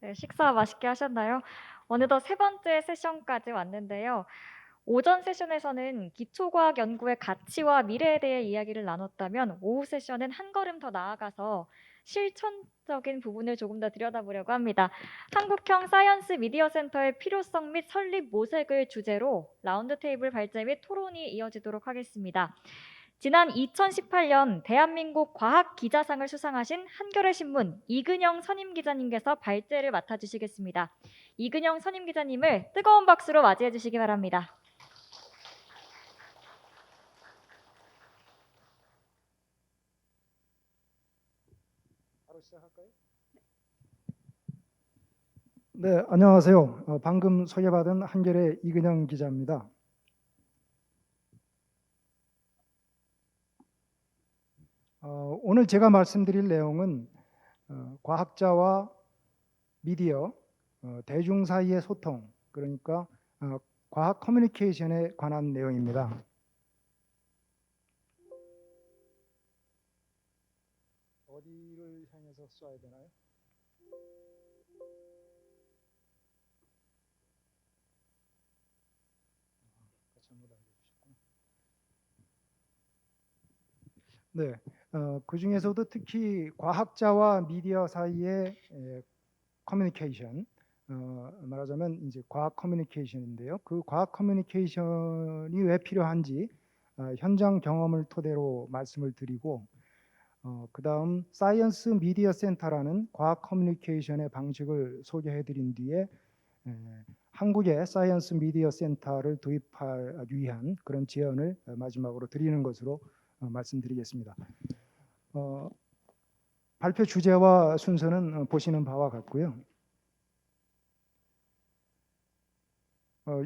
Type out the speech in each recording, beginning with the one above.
네, 식사 맛있게 하셨나요? 어느덧 세 번째 세션까지 왔는데요. 오전 세션에서는 기초과학 연구의 가치와 미래에 대해 이야기를 나눴다면 오후 세션은 한 걸음 더 나아가서 실천적인 부분을 조금 더 들여다보려고 합니다. 한국형 사이언스 미디어 센터의 필요성 및 설립 모색을 주제로 라운드 테이블 발제 및 토론이 이어지도록 하겠습니다. 지난 2018년 대한민국 과학기자상을 수상하신 한겨레 신문 이근영 선임기자님께서 발제를 맡아주시겠습니다. 이근영 선임기자님을 뜨거운 박수로 맞이해 주시기 바랍니다. 바로 시작할까요? 네, 안녕하세요. 방금 소개받은 한겨레 이근영 기자입니다. 오늘 제가 말씀드릴 내용은 과학자와 미디어, 대중 사이의 소통, 그러니까 과학 커뮤니케이션에 관한 내용입니다. 어디를 향해서 쏴야 되나요? 잘못 알려주셨구나. 네, 그 중에서도 특히 과학자와 미디어 사이의 커뮤니케이션, 말하자면 이제 과학 커뮤니케이션인데요. 그 과학 커뮤니케이션이 왜 필요한지 현장 경험을 토대로 말씀을 드리고, 그다음 사이언스 미디어 센터라는 과학 커뮤니케이션의 방식을 소개해드린 뒤에 한국의 사이언스 미디어 센터를 도입할 위한 그런 제언을 마지막으로 드리는 것으로 말씀드리겠습니다. 발표 주제와 순서는 보시는 바와 같고요.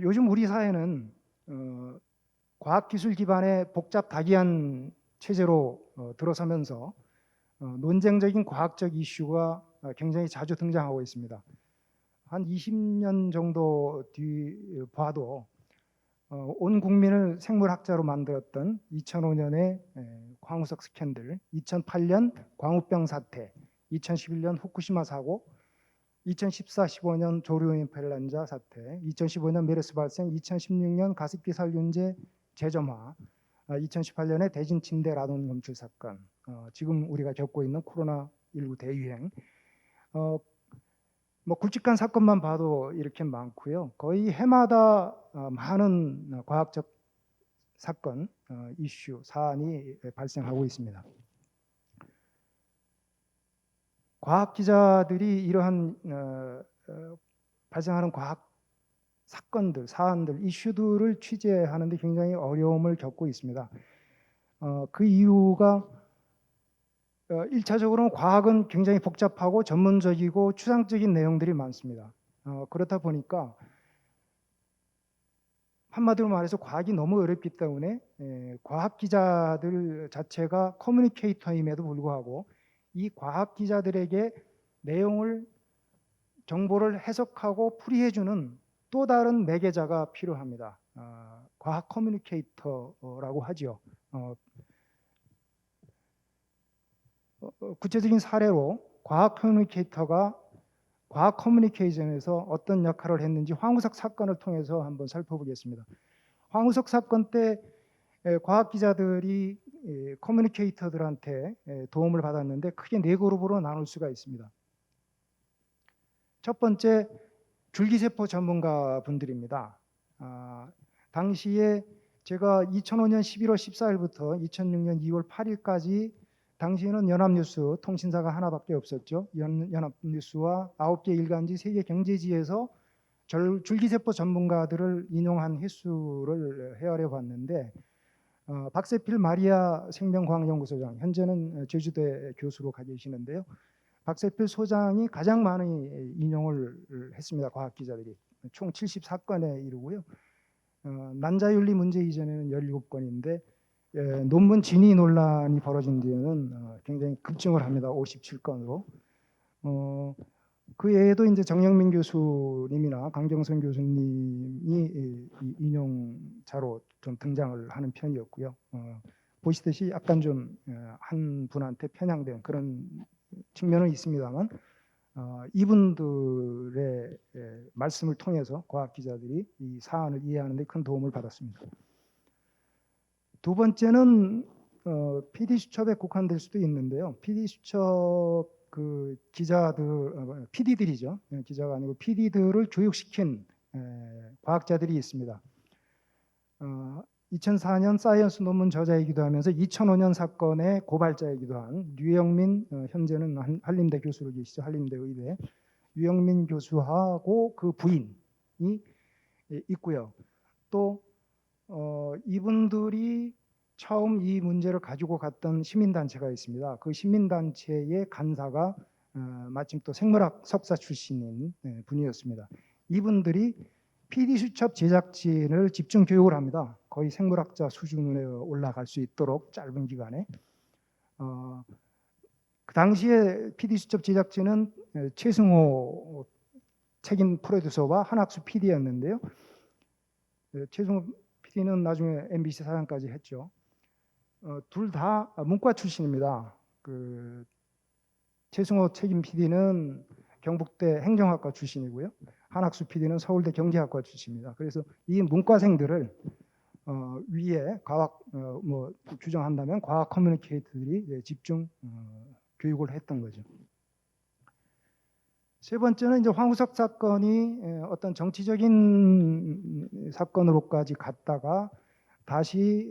요즘 우리 사회는 과학기술 기반의 복잡 다기한 체제로 들어서면서 논쟁적인 과학적 이슈가 굉장히 자주 등장하고 있습니다. 한 20년 정도 뒤 봐도 온 국민을 생물학자로 만들었던 2005년의 광우석 스캔들, 2008년 광우병 사태, 2011년 후쿠시마 사고, 2014-15년 조류인플루엔자 사태, 2015년 메르스 발생, 2016년 가습기 살균제 재점화, 2018년에 대진 침대 라돈 검출 사건, 지금 우리가 겪고 있는 코로나19 대유행, 뭐 굵직한 사건만 봐도 이렇게 많고요. 거의 해마다 많은 과학적 사건, 이슈, 사안이 발생하고 있습니다. 과학 기자들이 이러한 발생하는 과학 사건들, 사안들, 이슈들을 취재하는 데 굉장히 어려움을 겪고 있습니다. 그 이유가 1차적으로는 과학은 굉장히 복잡하고 전문적이고 추상적인 내용들이 많습니다. 그렇다 보니까 한마디로 말해서 과학이 너무 어렵기 때문에 과학 기자들 자체가 커뮤니케이터임에도 불구하고 이 과학 기자들에게 내용을 정보를 해석하고 풀이해주는 또 다른 매개자가 필요합니다. 과학 커뮤니케이터라고 하죠. 구체적인 사례로 과학 커뮤니케이터가 과학 커뮤니케이션에서 어떤 역할을 했는지 황우석 사건을 통해서 한번 살펴보겠습니다. 황우석 사건 때 과학 기자들이 커뮤니케이터들한테 도움을 받았는데 크게 네 그룹으로 나눌 수가 있습니다. 첫 번째, 줄기세포 전문가 분들입니다. 당시에 제가 2005년 11월 14일부터 2006년 2월 8일까지 당시에는 연합뉴스 통신사가 하나밖에 없었죠. 연합뉴스와 9개 일간지, 3개 경제지에서 줄기세포 전문가들을 인용한 횟수를 헤아려 봤는데 박세필 마리아 생명과학연구소장, 현재는 제주대 교수로 가 계시는데요. 박세필 소장이 가장 많은 인용을 했습니다. 과학 기자들이 총 74건에 이르고요. 난자윤리 문제 이전에는 17건인데 논문 진위 논란이 벌어진 뒤에는 굉장히 급증을 합니다. 57건으로. 그 외에도 이제 정영민 교수님이나 강경선 교수님이 인용자로 좀 등장을 하는 편이었고요. 보시듯이 약간 좀 한 분한테 편향된 그런 측면은 있습니다만 이분들의 말씀을 통해서 과학 기자들이 이 사안을 이해하는 데 큰 도움을 받았습니다. 두 번째는 PD 수첩에 국한될 수도 있는데요. PD 수첩 그 기자들, PD들이죠. 기자가 아니고 PD들을 교육시킨 과학자들이 있습니다. 2004년 사이언스 논문 저자이기도 하면서 2005년 사건의 고발자이기도 한 류영민, 현재는 한림대 교수로 계시죠. 한림대 의대 류영민 교수하고 그 부인이 있고요. 또 이분들이 처음 이 문제를 가지고 갔던 시민단체가 있습니다. 그 시민단체의 간사가 마침 또 생물학 석사 출신인 분이었습니다. 이분들이 PD 수첩 제작진을 집중 교육을 합니다. 거의 생물학자 수준에 올라갈 수 있도록 짧은 기간에. 그 당시에 PD 수첩 제작진은 최승호 책임 프로듀서와 한학수 PD였는데요. 최승호 PD는 나중에 MBC 사장까지 했죠. 둘 다 문과 출신입니다. 그 최승호 책임 PD는 경북대 행정학과 출신이고요. 한학수 PD는 서울대 경제학과 출신입니다. 그래서 이 문과생들을 위에 과학 뭐 규정한다면 과학 커뮤니케이터들이 집중 교육을 했던 거죠. 세 번째는 이제 황우석 사건이 어떤 정치적인 사건으로까지 갔다가 다시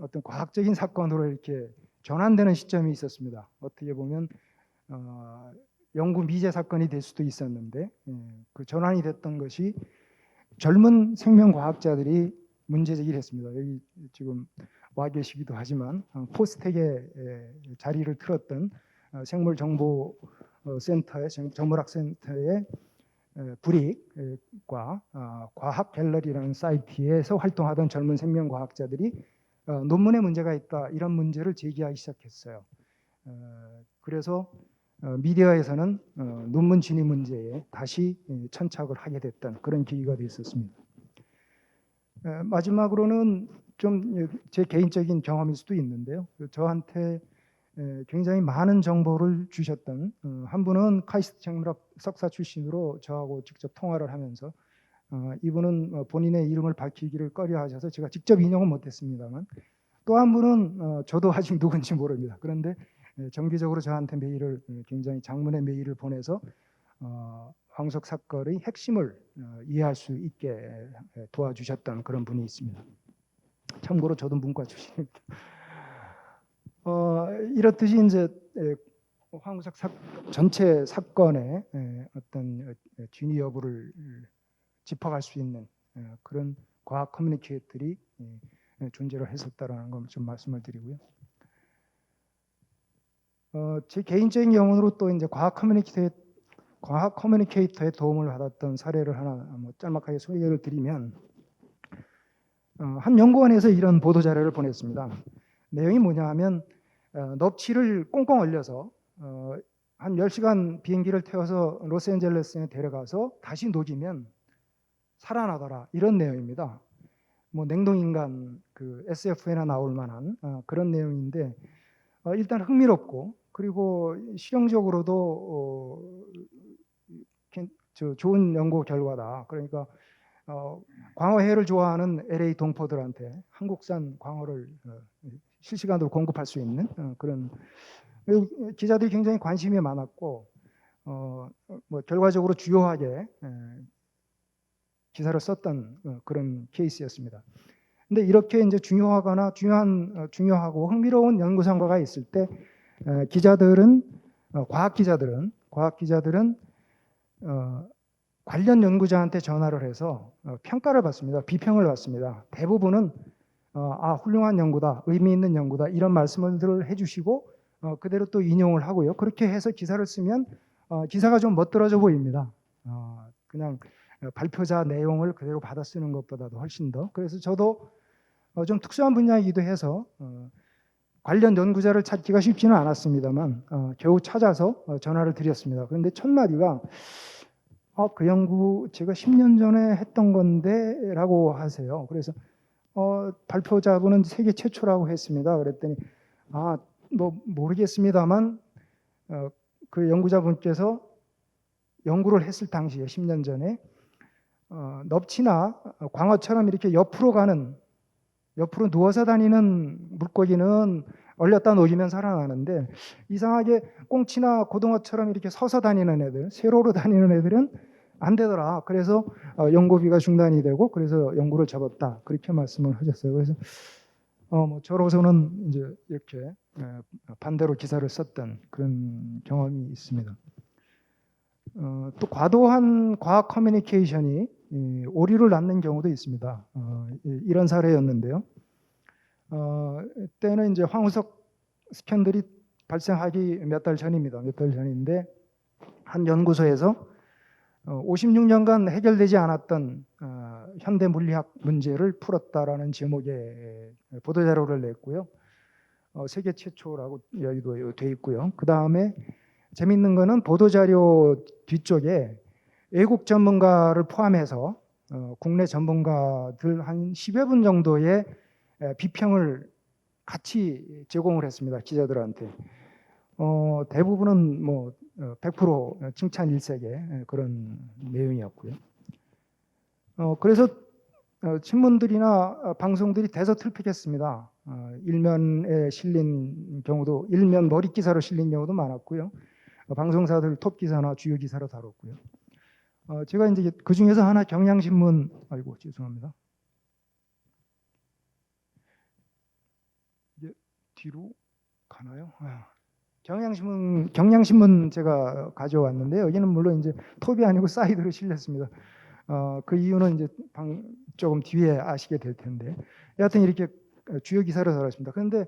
어떤 과학적인 사건으로 이렇게 전환되는 시점이 있었습니다. 어떻게 보면 영구 미제 사건이 될 수도 있었는데 그 전환이 됐던 것이 젊은 생명과학자들이 문제 제기를 했습니다. 여기 지금 와 계시기도 하지만 포스텍에 자리를 틀었던 생물정보센터의 정물학센터의 불익과 과학 갤러리라는 사이트에서 활동하던 젊은 생명과학자들이 논문에 문제가 있다 이런 문제를 제기하기 시작했어요. 그래서 미디어에서는 논문 진위 문제에 다시 천착을 하게 됐던 그런 계기가 됐었습니다. 마지막으로는 좀 제 개인적인 경험일 수도 있는데요. 저한테 굉장히 많은 정보를 주셨던 한 분은 카이스트 생물학 석사 출신으로 저하고 직접 통화를 하면서 이분은 본인의 이름을 밝히기를 꺼려하셔서 제가 직접 인용은 못했습니다만 또 한 분은 저도 아직 누군지 모릅니다. 그런데 정기적으로 저한테 메일을 굉장히 장문의 메일을 보내서 황우석 사건의 핵심을 이해할 수 있게 도와주셨던 그런 분이 있습니다. 참고로 저도 문과 출신입니다. 이렇듯이 이제 황우석 전체 사건의 어떤 진위 여부를 짚어갈 수 있는 그런 과학 커뮤니케이터들이 존재를 했었다라는 걸 좀 말씀을 드리고요. 제 개인적인 경험으로 또 이제 과학 커뮤니케이터의 도움을 받았던 사례를 하나 뭐 짤막하게 소개를 드리면 한 연구원에서 이런 보도 자료를 보냈습니다. 내용이 뭐냐 하면 넙치를 꽁꽁 얼려서 한 10시간 비행기를 태워서 로스앤젤레스에 데려가서 다시 녹이면 살아나더라 이런 내용입니다. 뭐 냉동인간 그 SF에나 나올 만한 그런 내용인데 일단 흥미롭고 그리고 실용적으로도 좋은 연구 결과다. 그러니까 광어회를 좋아하는 LA 동포들한테 한국산 광어를 실시간으로 공급할 수 있는 그런 기자들이 굉장히 관심이 많았고 뭐 결과적으로 주요하게 기사를 썼던 그런 케이스였습니다. 근데 이렇게 이제 중요하고 흥미로운 연구 성과가 있을 때 과학 기자들은 관련 연구자한테 전화를 해서 평가를 받습니다. 비평을 받습니다. 대부분은 훌륭한 연구다, 의미 있는 연구다 이런 말씀을 해주시고 그대로 또 인용을 하고요. 그렇게 해서 기사를 쓰면 기사가 좀 멋들어져 보입니다. 그냥 발표자 내용을 그대로 받아 쓰는 것보다도 훨씬 더. 그래서 저도 좀 특수한 분야이기도 해서 관련 연구자를 찾기가 쉽지는 않았습니다만 겨우 찾아서 전화를 드렸습니다. 그런데 첫 마디가 그 연구 제가 10년 전에 했던 건데 라고 하세요. 그래서 발표자분은 세계 최초라고 했습니다. 그랬더니 뭐 모르겠습니다만 그 연구자분께서 연구를 했을 당시에 10년 전에 넙치나 광어처럼 이렇게 옆으로 누워서 다니는 물고기는 얼렸다 녹이면 살아나는데 이상하게 꽁치나 고등어처럼 이렇게 서서 다니는 애들, 세로로 다니는 애들은 안 되더라. 그래서 연구비가 중단이 되고 그래서 연구를 접었다. 그렇게 말씀을 하셨어요. 그래서 저로서는 이제 이렇게 반대로 기사를 썼던 그런 경험이 있습니다. 또 과도한 과학 커뮤니케이션이 오류를 낳는 경우도 있습니다. 이런 사례였는데요. 때는 이제 황우석 스캔들이 발생하기 몇 달 전입니다. 몇 달 전인데 한 연구소에서 56년간 해결되지 않았던 현대 물리학 문제를 풀었다라는 제목의 보도자료를 냈고요. 세계 최초라고 여기도 돼 있고요. 그 다음에 재밌는 거는 보도자료 뒤쪽에 외국 전문가를 포함해서 국내 전문가들 한 10여 분 정도의 비평을 같이 제공을 했습니다. 기자들한테. 대부분은 뭐 100% 칭찬 일색의 그런 내용이었고요. 그래서 신문들이나 방송들이 대서특필했습니다. 일면에 실린 경우도 일면 머리 기사로 실린 경우도 많았고요. 방송사들 톱 기사나 주요 기사로 다뤘고요. 제가 이제 그 중에서 하나 경향신문, 아이고 죄송합니다. 이제 뒤로 가나요? 경향신문 제가 가져왔는데요. 여기는 물론 이제 톱이 아니고 사이드로 실렸습니다. 그 이유는 이제 조금 뒤에 아시게 될 텐데, 여하튼 이렇게 주요 기사로 다뤘습니다. 그런데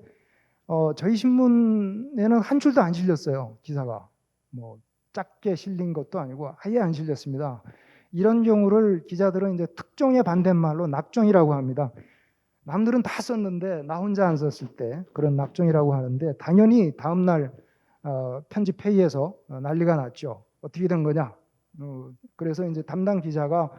저희 신문에는 한 줄도 안 실렸어요. 기사가 뭐 작게 실린 것도 아니고 아예 안 실렸습니다. 이런 경우를 기자들은 이제 특종의 반대말로 낙종이라고 합니다. 남들은 다 썼는데 나 혼자 안 썼을 때 그런 낙종이라고 하는데, 당연히 다음날 편집 회의에서 난리가 났죠. 어떻게 된 거냐? 그래서 이제 담당 기자가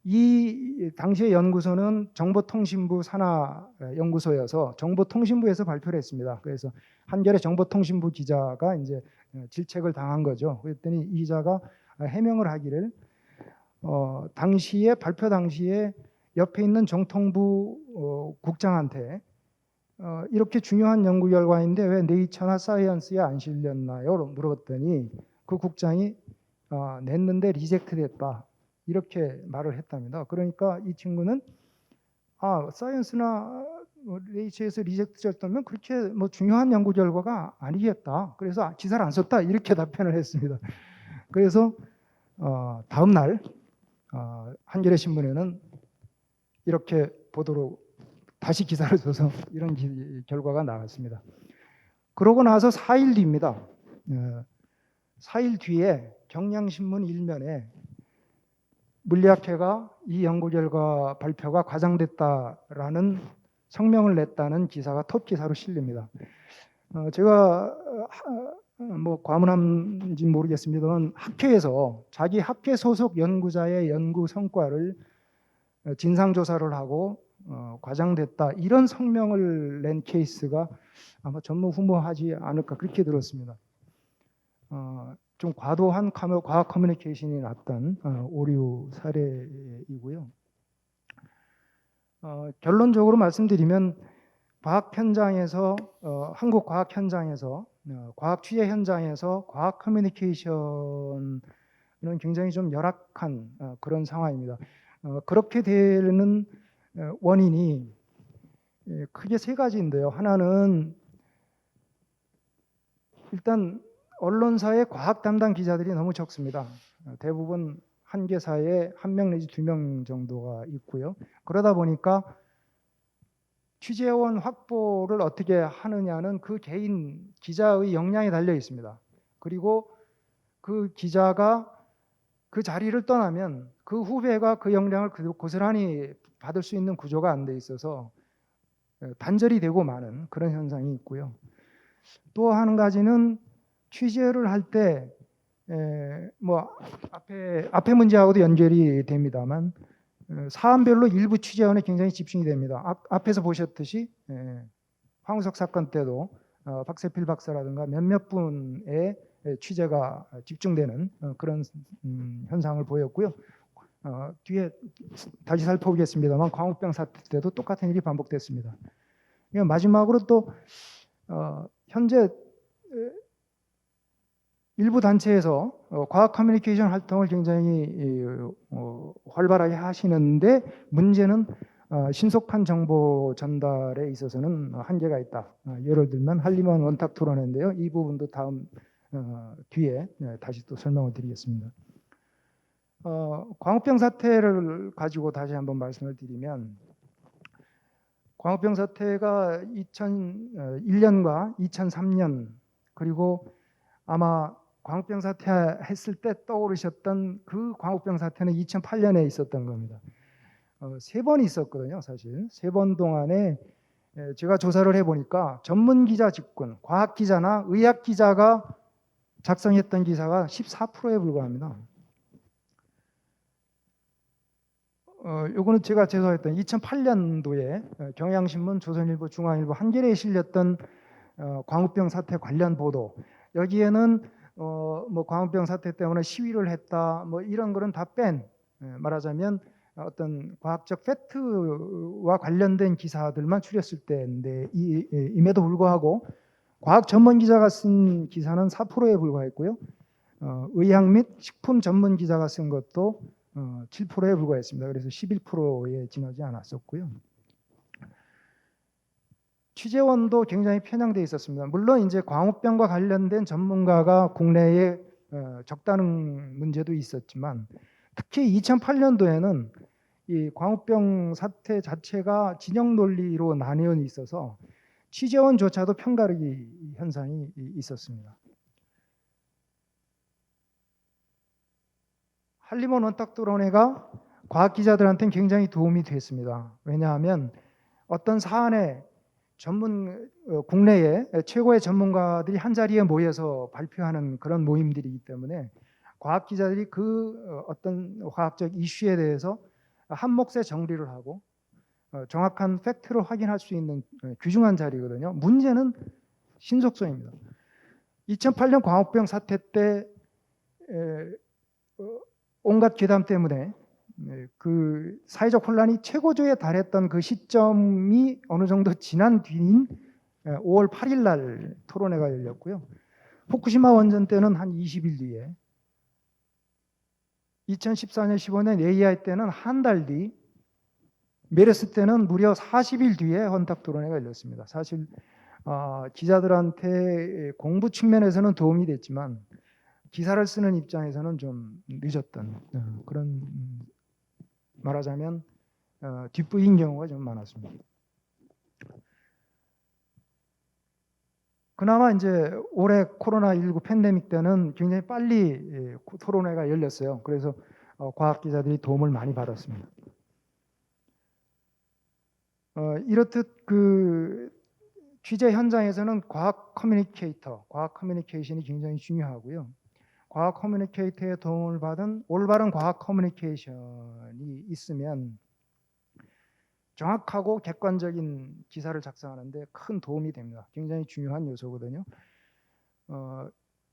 이 당시의 연구소는 정보통신부 산하 연구소여서 정보통신부에서 발표를 했습니다. 그래서 한겨레 정보통신부 기자가 이제 질책을 당한 거죠. 그랬더니 이 기자가 해명을 하기를 당시에 발표 당시에 옆에 있는 정통부 국장한테 이렇게 중요한 연구 결과인데 왜 네이처나 사이언스에 안 실렸나요? 물어봤더니 그 국장이 냈는데 리젝트 됐다, 이렇게 말을 했답니다. 그러니까 이 친구는 사이언스나 네이처에서 리젝트 됐다면 그렇게 뭐 중요한 연구 결과가 아니겠다, 그래서 기사를 안 썼다, 이렇게 답변을 했습니다. 그래서 다음 날 한겨레 신문에는 이렇게 보도로 다시 기사를 써서 이런 결과가 나왔습니다. 그러고 나서 4일 뒤입니다. 4일 뒤에 경향신문 일면에 물리학회가 이 연구 결과 발표가 과장됐다라는 성명을 냈다는 기사가 톱 기사로 실립니다. 제가 뭐 과문한지 모르겠습니다만 학회에서 자기 학회 소속 연구자의 연구 성과를 진상조사를 하고 과장됐다, 이런 성명을 낸 케이스가 아마 전무후무하지 않을까 그렇게 들었습니다. 좀 과도한 과학 커뮤니케이션이 났던 오류 사례이고요. 결론적으로 말씀드리면 과학 현장에서 한국 과학 현장에서 과학 취재 현장에서 과학 커뮤니케이션은 굉장히 좀 열악한 그런 상황입니다. 그렇게 되는 원인이 크게 세 가지인데요. 하나는 일단 언론사의 과학 담당 기자들이 너무 적습니다. 대부분 한 개사에 1명 내지 2명 정도가 있고요. 그러다 보니까 취재원 확보를 어떻게 하느냐는 그 개인 기자의 역량에 달려 있습니다. 그리고 그 기자가 그 자리를 떠나면 그 후배가 그 역량을 고스란히 받을 수 있는 구조가 안 돼 있어서 단절이 되고 마는 그런 현상이 있고요. 또 한 가지는 취재를 할 때 뭐 앞에 문제하고도 연결이 됩니다만 사안별로 일부 취재원에 굉장히 집중이 됩니다. 앞에서 보셨듯이 황우석 사건 때도 박세필 박사라든가 몇몇 분의 취재가 집중되는 그런 현상을 보였고요. 뒤에 다시 살펴보겠습니다만 광우병 사태 때도 똑같은 일이 반복됐습니다. 마지막으로 또 현재 일부 단체에서 과학 커뮤니케이션 활동을 굉장히 활발하게 하시는데 문제는 신속한 정보 전달에 있어서는 한계가 있다. 예를 들면 한림원 원탁 토론회인데요. 이 부분도 다음 뒤에 다시 또 설명을 드리겠습니다. 광우병 사태를 가지고 다시 한번 말씀을 드리면 광우병 사태가 2001년과 2003년 그리고 아마 광우병 사태 했을 때 떠오르셨던 그 광우병 사태는 2008년에 있었던 겁니다. 3번 있었거든요. 사실 3번 동안에 제가 조사를 해보니까 전문 기자 직군, 과학 기자나 의학 기자가 작성했던 기사가 14%에 불과합니다. 요거는 제가 제소했던 2008년도에 경향신문, 조선일보, 중앙일보, 한겨레에 실렸던 광우병 사태 관련 보도. 여기에는 뭐 광우병 사태 때문에 시위를 했다, 뭐 이런 거는 다 뺀, 말하자면 어떤 과학적 팩트와 관련된 기사들만 추렸을 때인데 임에도 불구하고 과학 전문 기자가 쓴 기사는 4%에 불과했고요. 의학 및 식품 전문 기자가 쓴 것도 7%에 불과했습니다. 그래서 11%에 지나지 않았었고요. 취재원도 굉장히 편향돼 있었습니다. 물론 이제 광우병과 관련된 전문가가 국내에 적다는 문제도 있었지만 특히 2008년도에는 이 광우병 사태 자체가 진영 논리로 나뉘어 있어서 취재원조차도 편가르기 현상이 있었습니다. 한림원 원탁토론회가 과학 기자들한테는 굉장히 도움이 됐습니다. 왜냐하면 어떤 사안에 국내의 최고의 전문가들이 한 자리에 모여서 발표하는 그런 모임들이기 때문에 과학 기자들이 그 어떤 과학적 이슈에 대해서 한 몫의 정리를 하고 정확한 팩트를 확인할 수 있는 귀중한 자리거든요. 문제는 신속성입니다. 2008년 광우병 사태 때 온갖 괴담 때문에 그 사회적 혼란이 최고조에 달했던 그 시점이 어느 정도 지난 뒤인 5월 8일 날 토론회가 열렸고요. 후쿠시마 원전 때는 한 20일 뒤에 2014년 15년 AII 때는 한 달 뒤, 메르스 때는 무려 40일 뒤에 헌탁 토론회가 열렸습니다. 사실 기자들한테 공부 측면에서는 도움이 됐지만 기사를 쓰는 입장에서는 좀 늦었던 그런 말하자면 뒷부인 경우가 좀 많았습니다. 그나마 이제 올해 코로나19 팬데믹 때는 굉장히 빨리 토론회가 열렸어요. 그래서 과학 기자들이 도움을 많이 받았습니다. 이렇듯 그 취재 현장에서는 과학 커뮤니케이션이 굉장히 중요하고요. 과학 커뮤니케이터의 도움을 받은 올바른 과학 커뮤니케이션이 있으면 정확하고 객관적인 기사를 작성하는데 큰 도움이 됩니다. 굉장히 중요한 요소거든요.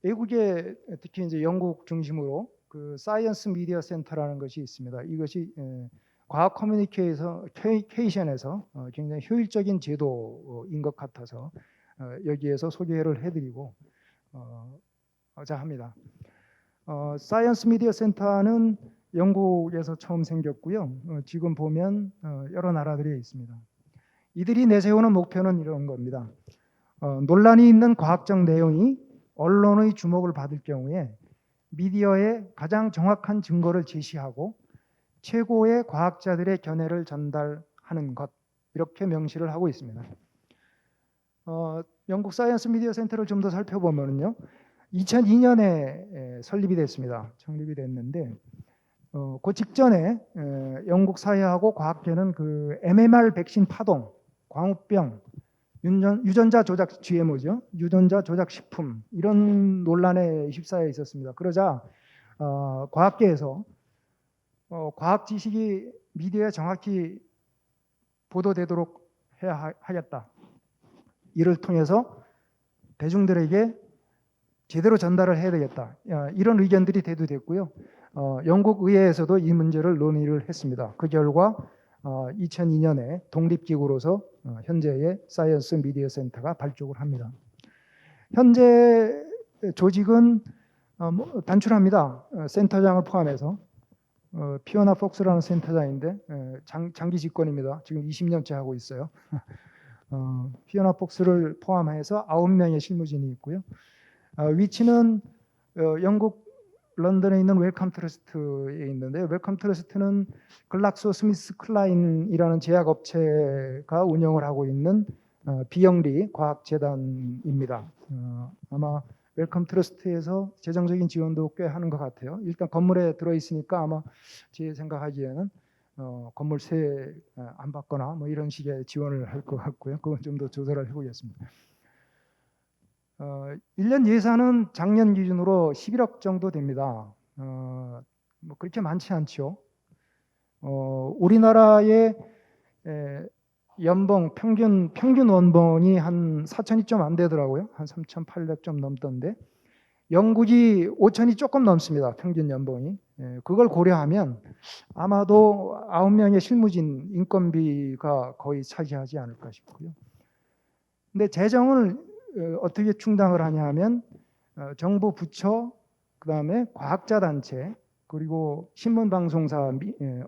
외국에 특히 이제 영국 중심으로 그 사이언스 미디어 센터라는 것이 있습니다. 이것이 과학 커뮤니케이션에서 굉장히 효율적인 제도인 것 같아서 여기에서 소개를 해드리고 자 합니다. 사이언스 미디어 센터는 영국에서 처음 생겼고요. 지금 보면 여러 나라들이 있습니다. 이들이 내세우는 목표는 이런 겁니다. 논란이 있는 과학적 내용이 언론의 주목을 받을 경우에 미디어에 가장 정확한 증거를 제시하고 최고의 과학자들의 견해를 전달하는 것, 이렇게 명시를 하고 있습니다. 영국 사이언스 미디어 센터를 좀 더 살펴보면요. 2002년에 설립이 됐습니다. 창립이 됐는데 그 직전에 영국 사회하고 과학계는 그 MMR 백신 파동, 광우병, 유전자 조작 GMO죠. 유전자 조작 식품 이런 논란에 휩싸여 있었습니다. 그러자 과학계에서 과학 지식이 미디어에 정확히 보도되도록 해야 하겠다. 이를 통해서 대중들에게 제대로 전달을 해야 되겠다. 이런 의견들이 대두됐고요. 영국 의회에서도 이 문제를 논의를 했습니다. 그 결과 2002년에 독립기구로서 현재의 사이언스 미디어 센터가 발족을 합니다. 현재 조직은 단출합니다. 센터장을 포함해서 피오나 폭스라는 센터장인데 장기 집권입니다. 지금 20년째 하고 있어요. 피오나 폭스를 포함해서 9명의 실무진이 있고요. 위치는 영국 런던에 있는 웰컴 트러스트에 있는데요. 웰컴 트러스트는 글락소 스미스 클라인이라는 제약업체가 운영을 하고 있는 비영리 과학재단입니다. 아마 웰컴 트러스트에서 재정적인 지원도 꽤 하는 것 같아요. 일단 건물에 들어있으니까 아마 제 생각하기에는 건물세 안 받거나 뭐 이런 식의 지원을 할 것 같고요. 그건 좀 더 조사를 해보겠습니다. 1년 예산은 작년 기준으로 11억 정도 됩니다. 뭐 그렇게 많지 않죠. 우리나라의 연봉 평균 원봉이 한 4천이 좀 안 되더라고요. 한 3,800 좀 넘던데 영국이 5천이 조금 넘습니다. 평균 연봉이. 그걸 고려하면 아마도 9명의 실무진 인건비가 거의 차지하지 않을까 싶고요. 근데 재정을 어떻게 충당을 하냐 하면 정부 부처, 그다음에 과학자 단체, 그리고 신문방송사,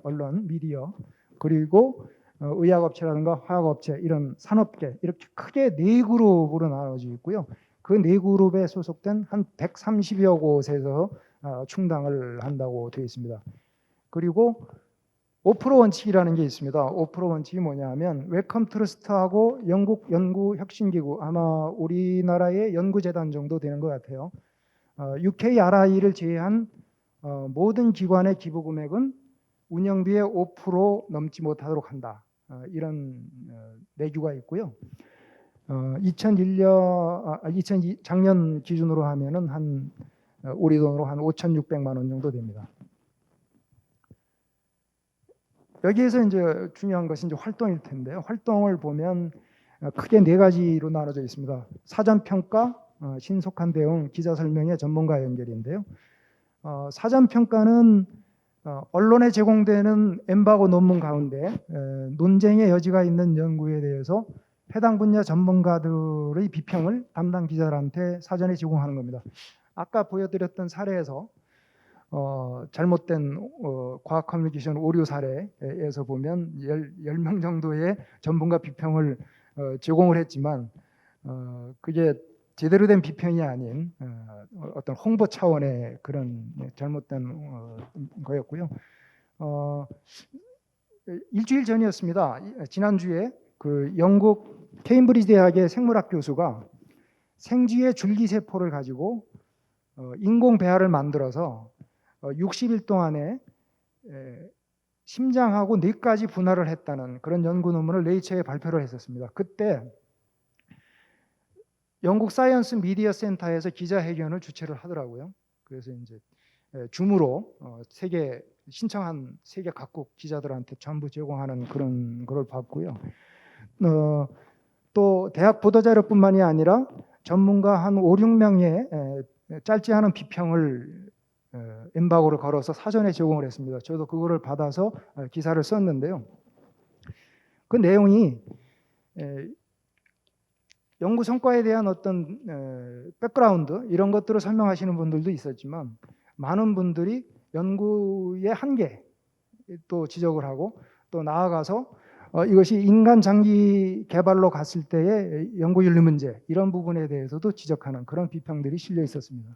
언론, 미디어, 그리고 의약업체라든가 화학업체 이런 산업계 이렇게 크게 네 그룹으로 나눠져 있고요. 그 네 그룹에 소속된 한 130여 곳에서 충당을 한다고 되어 있습니다. 그리고 5% 원칙이라는 게 있습니다. 5% 원칙이 뭐냐면 웰컴 트러스트하고 영국 연구혁신기구 아마 우리나라의 연구재단 정도 되는 것 같아요. UKRI를 제외한 모든 기관의 기부 금액은 운영비의 5% 넘지 못하도록 한다. 이런 내규가 있고요. 작년 기준으로 하면은 우리 돈으로 한 5,600만 원 정도 됩니다. 여기에서 이제 중요한 것이 이제 활동일 텐데요. 활동을 보면 크게 네 가지로 나눠져 있습니다. 사전 평가, 신속한 대응, 기자 설명회, 전문가 연결인데요. 사전 평가는 언론에 제공되는 엠바고 논문 가운데 논쟁의 여지가 있는 연구에 대해서 해당 분야 전문가들의 비평을 담당 기자들한테 사전에 제공하는 겁니다. 아까 보여드렸던 사례에서 잘못된 과학 커뮤니케이션 오류 사례에서 보면 10명 정도의 전문가 비평을 제공을 했지만 그게 제대로 된 비평이 아닌 어떤 홍보 차원의 그런 잘못된 거였고요. 일주일 전이었습니다. 지난주에 그 영국 케임브리지 대학의 생물학 교수가 생쥐의 줄기세포를 가지고 인공 배아를 만들어서 60일 동안에 심장하고 뇌까지 분할을 했다는 그런 연구 논문을 네이처에 발표를 했었습니다. 그때 영국 사이언스 미디어 센터에서 기자회견을 주최를 하더라고요. 그래서 이제 줌으로 신청한 세계 각국 기자들한테 전부 제공하는 그런 걸 봤고요. 또 대학 보도자료뿐만이 아니라 전문가 한 5, 6명의 짧지 않은 비평을 엠바고를 걸어서 사전에 제공을 했습니다. 저도 그거를 받아서 기사를 썼는데요. 그 내용이 연구 성과에 대한 어떤 백그라운드 이런 것들을 설명하시는 분들도 있었지만 많은 분들이 연구의 한계 또 지적을 하고 또 나아가서 이것이 인간 장기 개발로 갔을 때의 연구윤리 문제 이런 부분에 대해서도 지적하는 그런 비평들이 실려 있었습니다.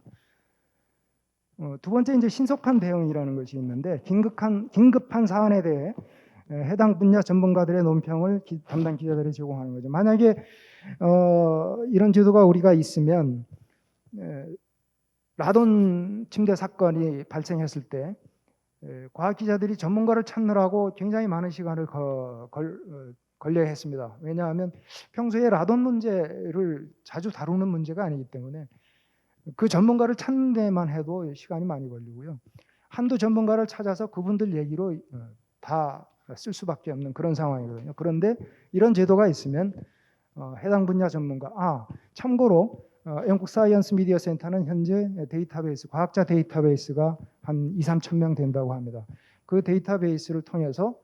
두 번째 이제 신속한 대응이라는 것이 있는데 긴급한 사안에 대해 해당 분야 전문가들의 논평을 담당 기자들이 제공하는 거죠. 만약에 이런 제도가 우리가 있으면 라돈 침대 사건이 발생했을 때 과학 기자들이 전문가를 찾느라고 굉장히 많은 시간을 걸려야 했습니다. 왜냐하면 평소에 라돈 문제를 자주 다루는 문제가 아니기 때문에 그 전문가를 찾는 데만 해도 시간이 많이 걸리고요. 한두 전문가를 찾아서 그분들 얘기로 다 쓸 수밖에 없는 그런 상황이거든요. 그런데 이런 제도가 있으면 해당 분야 전문가 참고로 영국 사이언스 미디어 센터는 현재 데이터베이스, 과학자 데이터베이스가 한 2, 3천 명 된다고 합니다. 그 데이터베이스를 통해서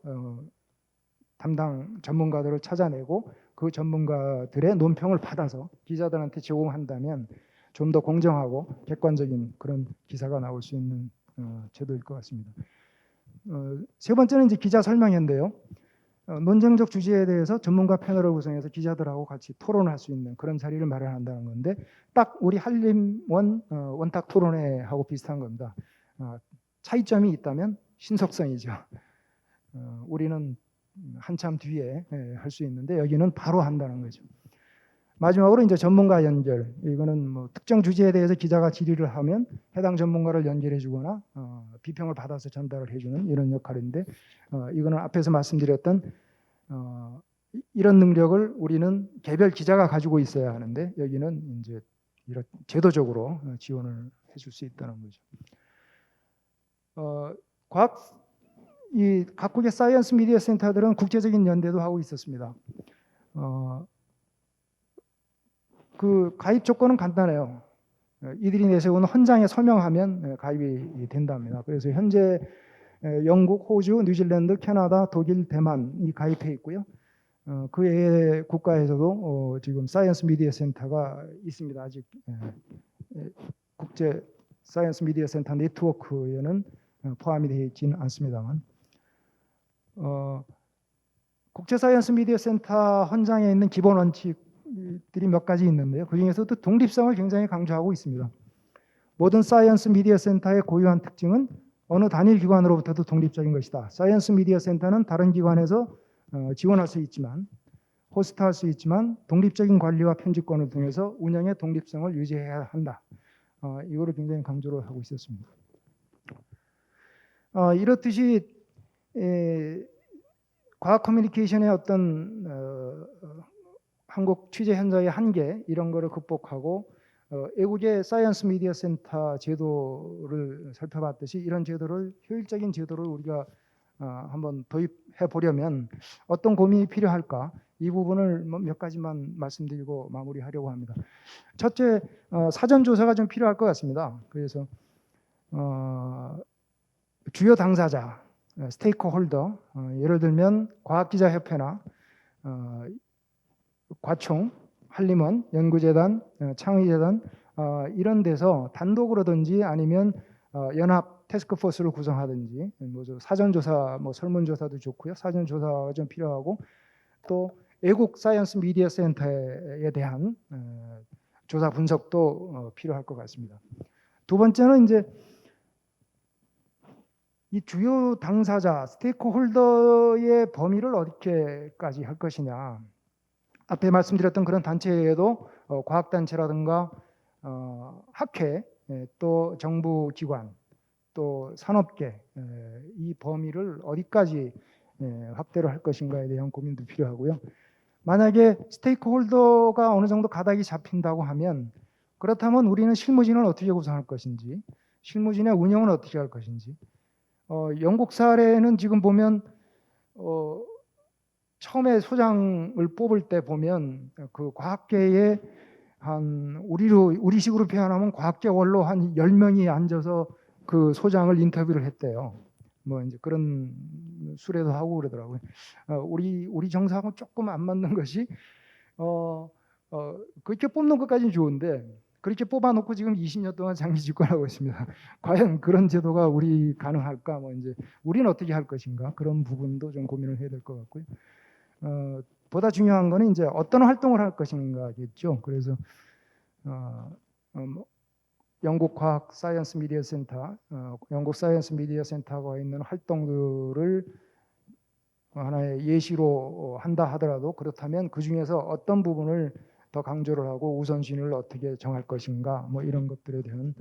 담당 전문가들을 찾아내고 그 전문가들의 논평을 받아서 기자들한테 제공한다면 좀 더 공정하고 객관적인 그런 기사가 나올 수 있는 제도일 것 같습니다. 세 번째는 이제 기자 설명회인데요. 논쟁적 주제에 대해서 전문가 패널을 구성해서 기자들하고 같이 토론할 수 있는 그런 자리를 마련한다는 건데 딱 우리 한림원 원탁 토론회하고 비슷한 겁니다. 차이점이 있다면 신속성이죠. 우리는 한참 뒤에 할 수 있는데 여기는 바로 한다는 거죠. 마지막으로 이제 전문가 연결. 이거는 뭐 특정 주제에 대해서 기자가 질의를 하면 해당 전문가를 연결해주거나 비평을 받아서 전달을 해주는 이런 역할인데 이거는 앞에서 말씀드렸던 이런 능력을 우리는 개별 기자가 가지고 있어야 하는데 여기는 이제 이런 제도적으로 지원을 해줄 수 있다는 거죠. 이 각국의 사이언스 미디어 센터들은 국제적인 연대도 하고 있었습니다. 그 가입 조건은 간단해요. 이들이 내세우는 헌장에 서명하면 가입이 된답니다. 그래서 현재 영국, 호주, 뉴질랜드, 캐나다, 독일, 대만이 가입해 있고요. 그 외의 국가에서도 지금 사이언스 미디어 센터가 있습니다. 아직 국제 사이언스 미디어 센터 네트워크에는 포함이 되어 있지는 않습니다만 국제 사이언스 미디어 센터 헌장에 있는 기본 원칙들이 몇 가지 있는데요. 그 중에서도 독립성을 굉장히 강조하고 있습니다. 모든 사이언스 미디어 센터의 고유한 특징은 어느 단일 기관으로부터도 독립적인 것이다. 사이언스 미디어 센터는 다른 기관에서 지원할 수 있지만 호스트할 수 있지만 독립적인 관리와 편집권을 통해서 운영의 독립성을 유지해야 한다. 이거를 굉장히 강조를 하고 있었습니다. 이렇듯이 과학 커뮤니케이션의 어떤 한국 취재 현장의 한계 이런 거를 극복하고 외국의 사이언스 미디어 센터 제도를 살펴봤듯이 이런 제도를 효율적인 제도를 우리가 한번 도입해 보려면 어떤 고민이 필요할까? 이 부분을 몇 가지만 말씀드리고 마무리하려고 합니다. 첫째, 사전 조사가 좀 필요할 것 같습니다. 그래서 주요 당사자, 스테이크홀더, 예를 들면 과학기자협회나 과총, 한림원, 연구재단, 창의재단 이런 데서 단독으로든지 아니면 연합 태스크포스를 구성하든지 뭐 사전조사, 뭐 설문조사도 좋고요. 사전조사가 좀 필요하고 또 외국 사이언스 미디어 센터에 대한 조사 분석도 필요할 것 같습니다. 두 번째는 이제 이 주요 당사자, 스테이크홀더의 범위를 어디까지 할 것이냐. 앞에 말씀드렸던 그런 단체에도 과학단체라든가 학회, 또 정부기관, 또 산업계 이 범위를 어디까지 확대를 할 것인가에 대한 고민도 필요하고요. 만약에 스테이크홀더가 어느 정도 가닥이 잡힌다고 하면 그렇다면 우리는 실무진을 어떻게 구성할 것인지, 실무진의 운영은 어떻게 할 것인지. 영국 사례는 지금 보면 처음에 소장을 뽑을 때 보면 그 과학계에 한 우리식으로 표현하면 과학계 원로 한 10명이 앉아서 그 소장을 인터뷰를 했대요. 뭐 이제 그런 수레도 하고 그러더라고요. 우리 정서하고 조금 안 맞는 것이 그렇게 뽑는 것까지는 좋은데 그렇게 뽑아놓고 지금 20년 동안 장기 집권하고 있습니다. 과연 그런 제도가 우리 가능할까? 뭐 이제 우리는 어떻게 할 것인가? 그런 부분도 좀 고민을 해야 될 것 같고요. 보다 중요한 거는 이제 어떤 활동을 할 것인가겠죠. 그래서 영국 과학 사이언스 미디어 센터, 영국 사이언스 미디어 센터가 있는 활동들을 하나의 예시로 한다 하더라도 그렇다면 그 중에서 어떤 부분을 더 강조를 하고 우선순위를 어떻게 정할 것인가, 뭐 이런 것들에 대한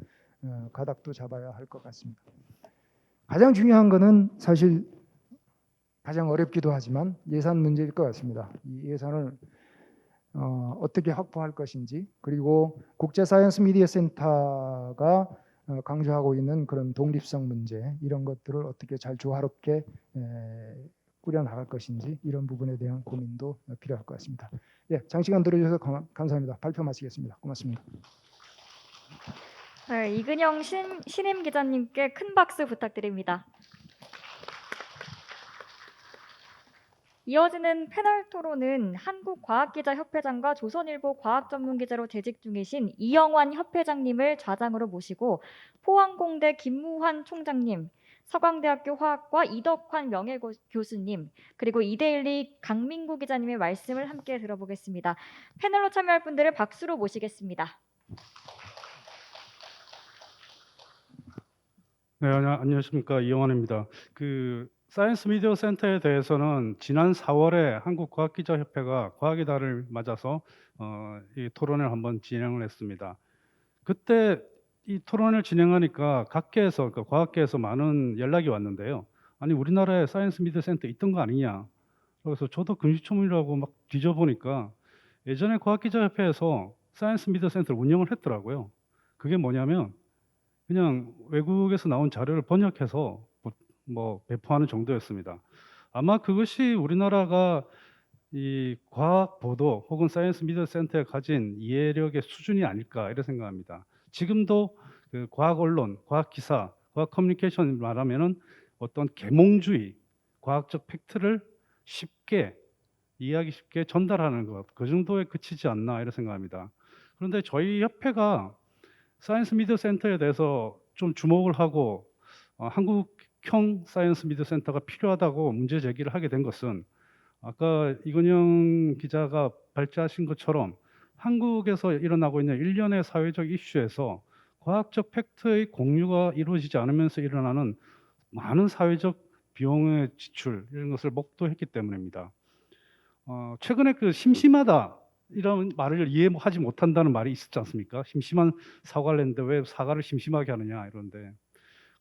가닥도 잡아야 할 것 같습니다. 가장 중요한 거는 사실 가장 어렵기도 하지만 예산 문제일 것 같습니다. 이 예산을 어떻게 확보할 것인지, 그리고 국제 사이언스 미디어 센터가 강조하고 있는 그런 독립성 문제 이런 것들을 어떻게 잘 조화롭게 꾸려 나갈 것인지 이런 부분에 대한 고민도 필요할 것 같습니다. 예, 장시간 들어주셔서 감사합니다. 발표 마치겠습니다. 고맙습니다. 네, 이근영 신임 기자님께 큰 박수 부탁드립니다. 이어지는 패널 토론은 한국과학기자협회장과 조선일보 과학전문기자로 재직 중이신 이영환 협회장님을 좌장으로 모시고 포항공대 김무환 총장님, 서강대학교 화학과 이덕환 명예교수님, 그리고 이데일리 강민구 기자님의 말씀을 함께 들어보겠습니다. 패널로 참여할 분들을 박수로 모시겠습니다. 네, 안녕하십니까. 이영환입니다. 사이언스 미디어 센터에 대해서는 지난 4월에 한국과학기자협회가 과학의 달을 맞아서 이 토론을 한번 진행을 했습니다. 그때 이 토론을 진행하니까 각계에서, 그러니까 과학계에서 많은 연락이 왔는데요. 아니, 우리나라에 사이언스 미디어 센터 있던 거 아니냐. 그래서 저도 금시초문이라고 막 뒤져보니까 예전에 과학기자협회에서 사이언스 미디어 센터를 운영을 했더라고요. 그게 뭐냐면 그냥 외국에서 나온 자료를 번역해서 뭐 배포하는 정도였습니다. 아마 그것이 우리나라가 이 과학 보도 혹은 사이언스 미디어 센터에 가진 이해력의 수준이 아닐까 이렇게 생각합니다. 지금도 그 과학 언론, 과학 기사, 과학 커뮤니케이션 말하면은 어떤 계몽주의, 과학적 팩트를 쉽게 이해하기 쉽게 전달하는 것, 그 정도에 그치지 않나 이렇게 생각합니다. 그런데 저희 협회가 사이언스 미디어 센터에 대해서 좀 주목을 하고 한국형 사이언스 미디어 센터가 필요하다고 문제 제기를 하게 된 것은 아까 이근영 기자가 발제하신 것처럼 한국에서 일어나고 있는 일련의 사회적 이슈에서 과학적 팩트의 공유가 이루어지지 않으면서 일어나는 많은 사회적 비용의 지출 이런 것을 목도했기 때문입니다. 최근에 심심하다 이런 말을 이해하지 못한다는 말이 있었지 않습니까? 심심한 사과를 했는데 왜 사과를 심심하게 하느냐 이런데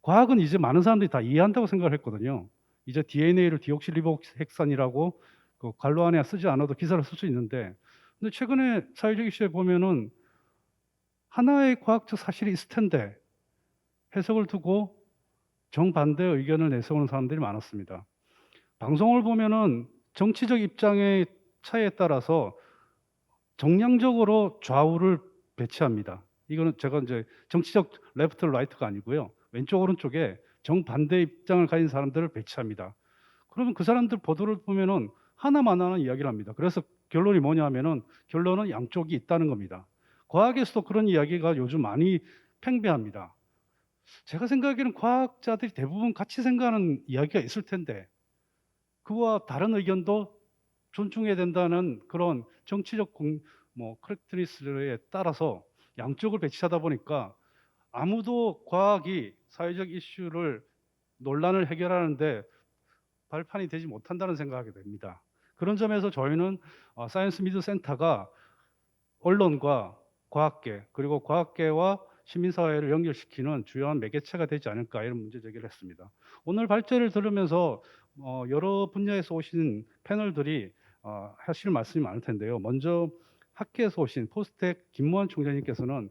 과학은 이제 많은 사람들이 다 이해한다고 생각을 했거든요. 이제 DNA를 디옥시리보핵산이라고 그 관로 안에 쓰지 않아도 기사를 쓸 수 있는데 근데 최근에 사회적 이슈에 보면은 하나의 과학적 사실이 있을 텐데 해석을 두고 정반대의 의견을 내세우는 사람들이 많았습니다. 방송을 보면은 정치적 입장의 차이에 따라서 정량적으로 좌우를 배치합니다. 이거는 제가 이제 정치적 레프트 라이트가 아니고요. 왼쪽 오른쪽에 정반대 입장을 가진 사람들을 배치합니다. 그러면 그 사람들 보도를 보면은 하나만 하는 이야기를 합니다. 그래서 결론이 뭐냐면은 결론은 양쪽이 있다는 겁니다. 과학에서도 그런 이야기가 요즘 많이 팽배합니다. 제가 생각하기에는 과학자들이 대부분 같이 생각하는 이야기가 있을 텐데 그와 다른 의견도 존중해야 된다는 그런 정치적 커렉트니스에 따라서 양쪽을 배치하다 보니까 아무도 과학이 사회적 이슈를 논란을 해결하는데 발판이 되지 못한다는 생각하게 됩니다. 그런 점에서 저희는 사이언스 미디어 센터가 언론과 과학계 그리고 과학계와 시민사회를 연결시키는 주요한 매개체가 되지 않을까 이런 문제 제기를 했습니다. 오늘 발제를 들으면서 여러 분야에서 오신 패널들이 하실 말씀이 많을 텐데요. 먼저 학계에서 오신 포스텍 김무환 총장님께서는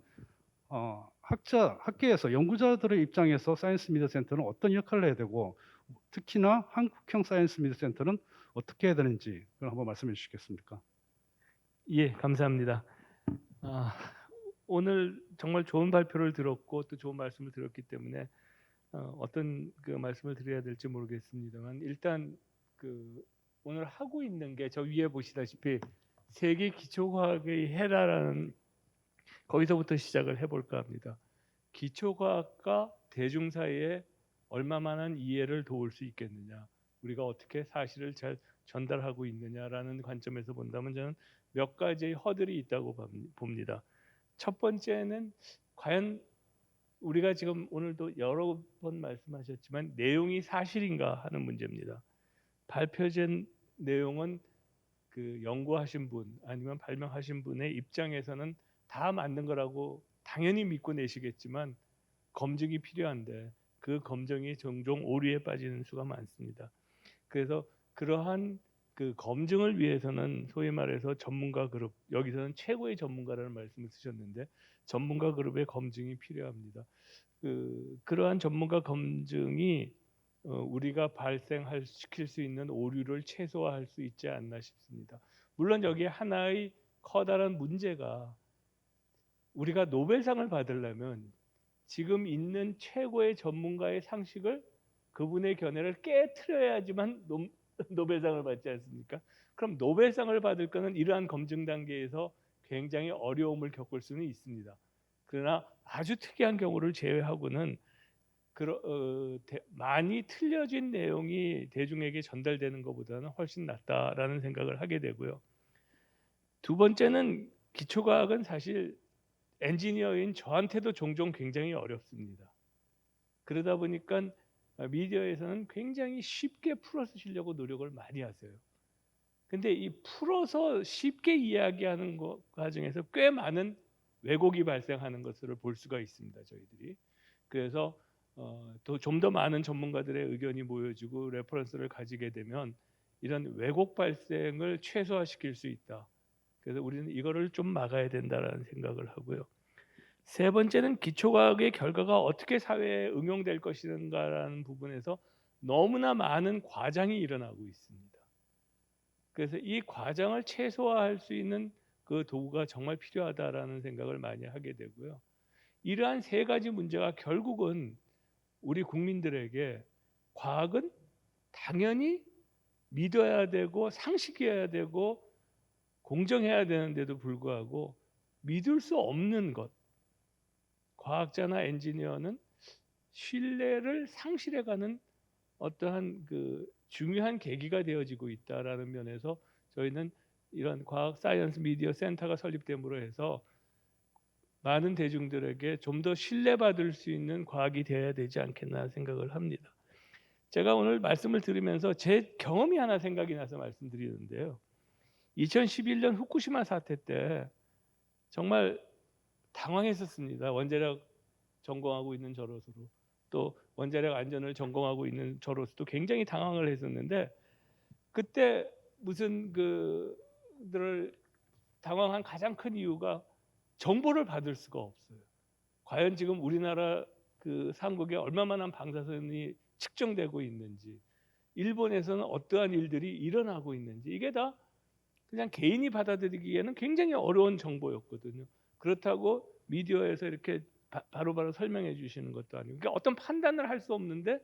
학계에서 연구자들의 입장에서 사이언스 미디어 센터는 어떤 역할을 해야 되고 특히나 한국형 사이언스 미디어 센터는 어떻게 해야 되는지 그걸 한번 말씀해 주시겠습니까? 예, 감사합니다. 오늘 정말 좋은 발표를 들었고 또 좋은 말씀을 들었기 때문에 어떤 그 말씀을 드려야 될지 모르겠습니다만 일단 오늘 하고 있는 게 저 위에 보시다시피 세계 기초과학의 해라라는 거기서부터 시작을 해볼까 합니다. 기초과학과 대중 사이에 얼마만한 이해를 도울 수 있겠느냐, 우리가 어떻게 사실을 잘 전달하고 있느냐라는 관점에서 본다면 저는 몇 가지의 허들이 있다고 봅니다. 첫 번째는 과연 우리가 지금 오늘도 여러 번 말씀하셨지만 내용이 사실인가 하는 문제입니다. 발표된 내용은 그 연구하신 분 아니면 발명하신 분의 입장에서는 다 맞는 거라고 당연히 믿고 내시겠지만 검증이 필요한데 그 검증이 종종 오류에 빠지는 수가 많습니다. 그래서 그러한 그 검증을 위해서는 소위 말해서 전문가 그룹, 여기서는 최고의 전문가라는 말씀을 쓰셨는데 전문가 그룹의 검증이 필요합니다. 그러한 전문가 검증이 우리가 시킬 수 있는 오류를 최소화할 수 있지 않나 싶습니다. 물론 여기에 하나의 커다란 문제가 우리가 노벨상을 받으려면 지금 있는 최고의 전문가의 상식을 그분의 견해를 깨트려야지만 노벨상을 받지 않습니까? 그럼 노벨상을 받을 거는 이러한 검증 단계에서 굉장히 어려움을 겪을 수는 있습니다. 그러나 아주 특이한 경우를 제외하고는 많이 틀려진 내용이 대중에게 전달되는 것보다는 훨씬 낫다라는 생각을 하게 되고요. 두 번째는 기초과학은 사실 엔지니어인 저한테도 종종 굉장히 어렵습니다. 그러다 보니까 미디어에서는 굉장히 쉽게 풀어 쓰시려고 노력을 많이 하세요. 근데 이 풀어서 쉽게 이야기하는 과정에서 꽤 많은 왜곡이 발생하는 것을 볼 수가 있습니다. 저희들이. 그래서 좀 더 많은 전문가들의 의견이 모여지고 레퍼런스를 가지게 되면 이런 왜곡 발생을 최소화시킬 수 있다. 그래서 우리는 이거를 좀 막아야 된다라는 생각을 하고요. 세 번째는 기초과학의 결과가 어떻게 사회에 응용될 것인가라는 부분에서 너무나 많은 과장이 일어나고 있습니다. 그래서 이 과장을 최소화할 수 있는 그 도구가 정말 필요하다라는 생각을 많이 하게 되고요. 이러한 세 가지 문제가 결국은 우리 국민들에게 과학은 당연히 믿어야 되고 상식이어야 되고 공정해야 되는데도 불구하고 믿을 수 없는 것, 과학자나 엔지니어는 신뢰를 상실해가는 어떠한 그 중요한 계기가 되어지고 있다라는 면에서 저희는 이런 과학 사이언스 미디어 센터가 설립됨으로 해서 많은 대중들에게 좀 더 신뢰받을 수 있는 과학이 되어야 되지 않겠나 생각을 합니다. 제가 오늘 말씀을 들으면서 제 경험이 하나 생각이 나서 말씀드리는데요. 2011년 후쿠시마 사태 때 정말 당황했었습니다. 원자력 전공하고 있는 저로서도 또 원자력 안전을 전공하고 있는 저로서도 굉장히 당황을 했었는데 그때 무슨 그들을 당황한 가장 큰 이유가 정보를 받을 수가 없어요. 과연 지금 우리나라 그 삼국에 얼마만한 방사선이 측정되고 있는지, 일본에서는 어떠한 일들이 일어나고 있는지 이게 다 그냥 개인이 받아들이기에는 굉장히 어려운 정보였거든요. 그렇다고 미디어에서 이렇게 바로바로 설명해 주시는 것도 아니고 그러니까 어떤 판단을 할 수 없는데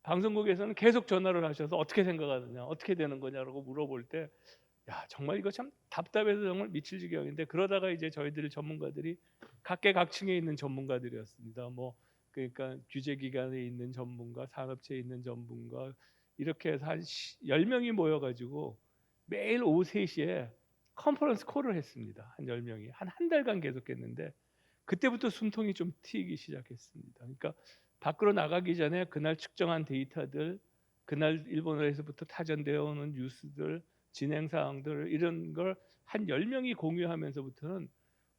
방송국에서는 계속 전화를 하셔서 어떻게 생각하느냐, 어떻게 되는 거냐라고 물어볼 때 야, 정말 이거 참 답답해서 정말 미칠 지경인데 그러다가 이제 저희들 전문가들이 각계각층에 있는 전문가들이었습니다. 뭐 그러니까 규제기관에 있는 전문가, 산업체에 있는 전문가 이렇게 해서 한 10명이 모여가지고 매일 오후 3시에 컨퍼런스 콜을 했습니다. 한 10명이 한 달간 계속했는데 그때부터 숨통이 좀 트이기 시작했습니다. 그러니까 밖으로 나가기 전에 그날 측정한 데이터들, 그날 일본에서부터 타전되어 오는 뉴스들, 진행 사항들 이런 걸 한 10명이 공유하면서부터는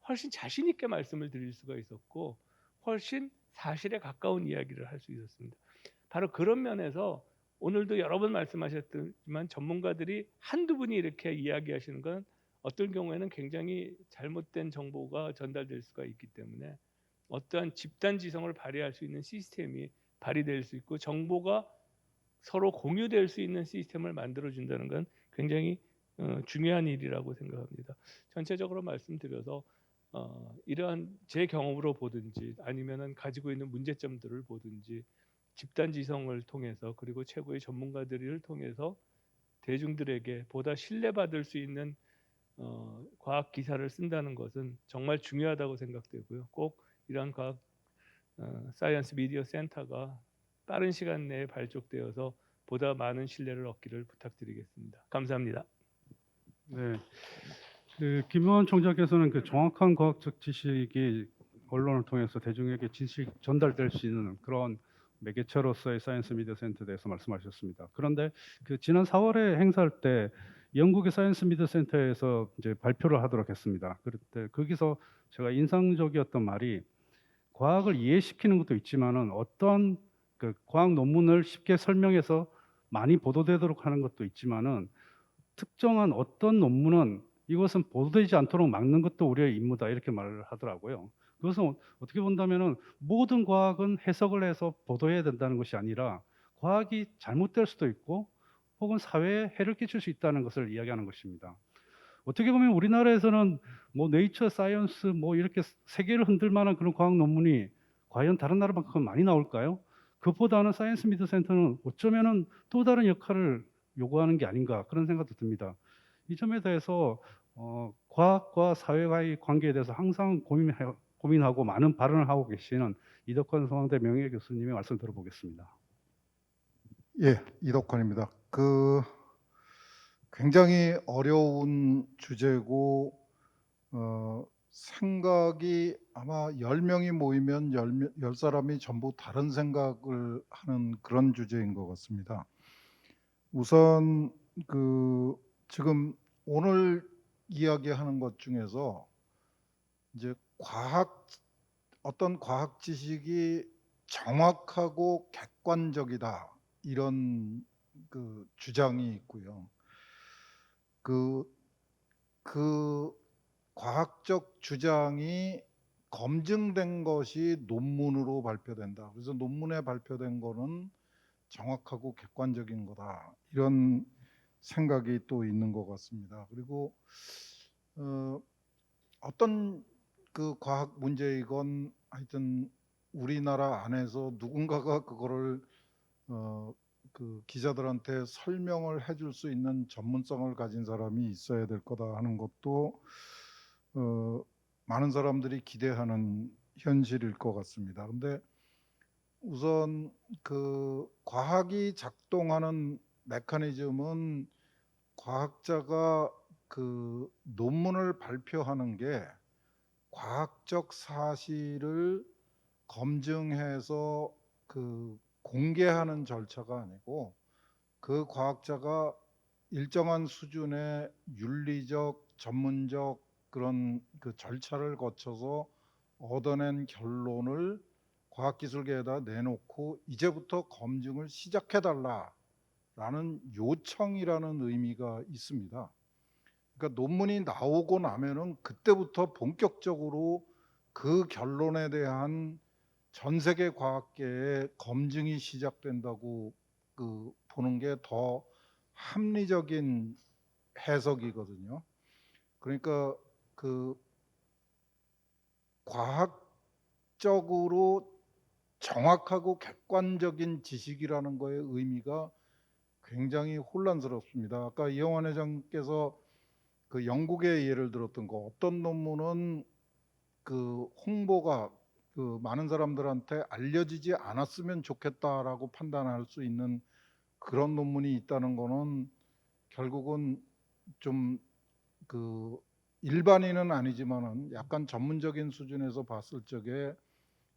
훨씬 자신 있게 말씀을 드릴 수가 있었고 훨씬 사실에 가까운 이야기를 할 수 있었습니다. 바로 그런 면에서 오늘도 여러 번 말씀하셨지만 전문가들이 한두 분이 이렇게 이야기하시는 건 어떤 경우에는 굉장히 잘못된 정보가 전달될 수가 있기 때문에 어떠한 집단 지성을 발휘할 수 있는 시스템이 발휘될 수 있고 정보가 서로 공유될 수 있는 시스템을 만들어 준다는 건 굉장히 중요한 일이라고 생각합니다. 전체적으로 말씀드려서 이러한 제 경험으로 보든지 아니면은 가지고 있는 문제점들을 보든지 집단 지성을 통해서 그리고 최고의 전문가들을 통해서 대중들에게 보다 신뢰받을 수 있는 과학 기사를 쓴다는 것은 정말 중요하다고 생각되고요. 꼭 이러한 과학 사이언스 미디어 센터가 빠른 시간 내에 발족되어서 보다 많은 신뢰를 얻기를 부탁드리겠습니다. 감사합니다. 네, 그 김의원 총장께서는 그 정확한 과학적 지식이 언론을 통해서 대중에게 진실 전달될 수 있는 그런 매개체로서의 사이언스 미디어 센터에 대해서 말씀하셨습니다. 그런데 그 지난 4월에 행사할 때 영국의 사이언스 미디어 센터에서 이제 발표를 하도록 했습니다. 그럴 때 거기서 제가 인상적이었던 말이 과학을 이해시키는 것도 있지만은 어떤 그 과학 논문을 쉽게 설명해서 많이 보도되도록 하는 것도 있지만은 특정한 어떤 논문은 이것은 보도되지 않도록 막는 것도 우리의 임무다 이렇게 말을 하더라고요. 그것은 어떻게 본다면은 모든 과학은 해석을 해서 보도해야 된다는 것이 아니라 과학이 잘못될 수도 있고 혹은 사회에 해를 끼칠 수 있다는 것을 이야기하는 것입니다. 어떻게 보면 우리나라에서는 뭐 네이처 사이언스 뭐 이렇게 세계를 흔들 만한 그런 과학 논문이 과연 다른 나라만큼 많이 나올까요? 그것보다는 사이언스 미디어 센터는 어쩌면은 또 다른 역할을 요구하는 게 아닌가 그런 생각도 듭니다. 이 점에 대해서 과학과 사회와의 관계에 대해서 항상 고민하고 많은 발언을 하고 계시는 이덕환 서강대 명예교수님의 말씀 들어보겠습니다. 예, 이덕환입니다. 굉장히 어려운 주제고 생각이 아마 10명이 모이면 10사람이 전부 다른 생각을 하는 그런 주제인 것 같습니다. 우선 지금 오늘 이야기하는 것 중에서 이제 어떤 과학 지식이 정확하고 객관적이다 이런 주장이 있고요. 그, 그 과학적 주장이 검증된 것이 논문으로 발표된다. 그래서 논문에 발표된 거는 정확하고 객관적인 거다. 이런 생각이 또 있는 것 같습니다. 그리고 어떤 과학 문제이건 하여튼 우리나라 안에서 누군가가 그거를 기자들한테 설명을 해줄 수 있는 전문성을 가진 사람이 있어야 될 거다 하는 것도 많은 사람들이 기대하는 현실일 것 같습니다. 근데 우선 과학이 작동하는 메커니즘은 과학자가 논문을 발표하는 게 과학적 사실을 검증해서 공개하는 절차가 아니고 그 과학자가 일정한 수준의 윤리적, 전문적 그런 절차를 거쳐서 얻어낸 결론을 과학기술계에다 내놓고 이제부터 검증을 시작해달라라는 요청이라는 의미가 있습니다. 그러니까 논문이 나오고 나면은 그때부터 본격적으로 그 결론에 대한 전 세계 과학계의 검증이 시작된다고 보는 게 더 합리적인 해석이거든요. 그러니까 과학적으로 정확하고 객관적인 지식이라는 거의 의미가 굉장히 혼란스럽습니다. 아까 이영환 회장께서 영국의 예를 들었던 거, 어떤 논문은 홍보가 많은 사람들한테 알려지지 않았으면 좋겠다라고 판단할 수 있는 그런 논문이 있다는 거는 결국은 좀 일반인은 아니지만은 약간 전문적인 수준에서 봤을 적에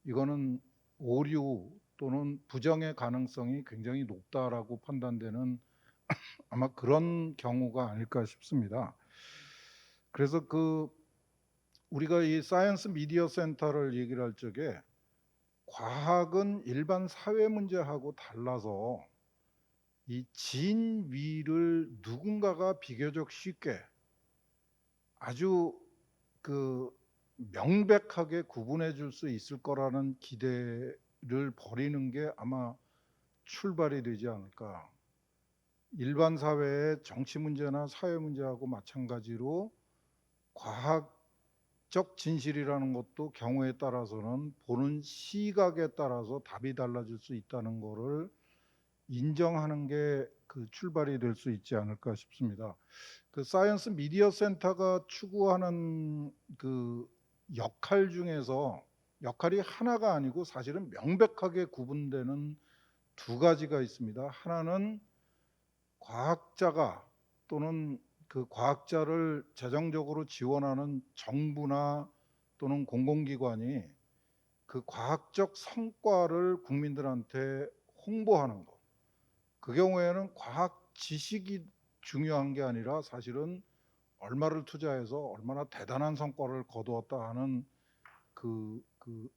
이거는 오류 또는 부정의 가능성이 굉장히 높다라고 판단되는 아마 그런 경우가 아닐까 싶습니다. 그래서 우리가 이 사이언스 미디어 센터를 얘기를 할 적에 과학은 일반 사회 문제하고 달라서 이 진위를 누군가가 비교적 쉽게 아주 명백하게 구분해 줄 수 있을 거라는 기대를 버리는 게 아마 출발이 되지 않을까. 일반 사회의 정치 문제나 사회 문제하고 마찬가지로 과학적 진실이라는 것도 경우에 따라서는 보는 시각에 따라서 답이 달라질 수 있다는 거를 인정하는 게 출발이 될 수 있지 않을까 싶습니다. 사이언스 미디어 센터가 추구하는 역할 중에서 역할이 하나가 아니고 사실은 명백하게 구분되는 두 가지가 있습니다. 하나는 과학자가 또는 과학자를 재정적으로 지원하는 정부나 또는 공공기관이 과학적 성과를 국민들한테 홍보하는 것. 그 경우에는 과학 지식이 중요한 게 아니라 사실은 얼마를 투자해서 얼마나 대단한 성과를 거두었다 하는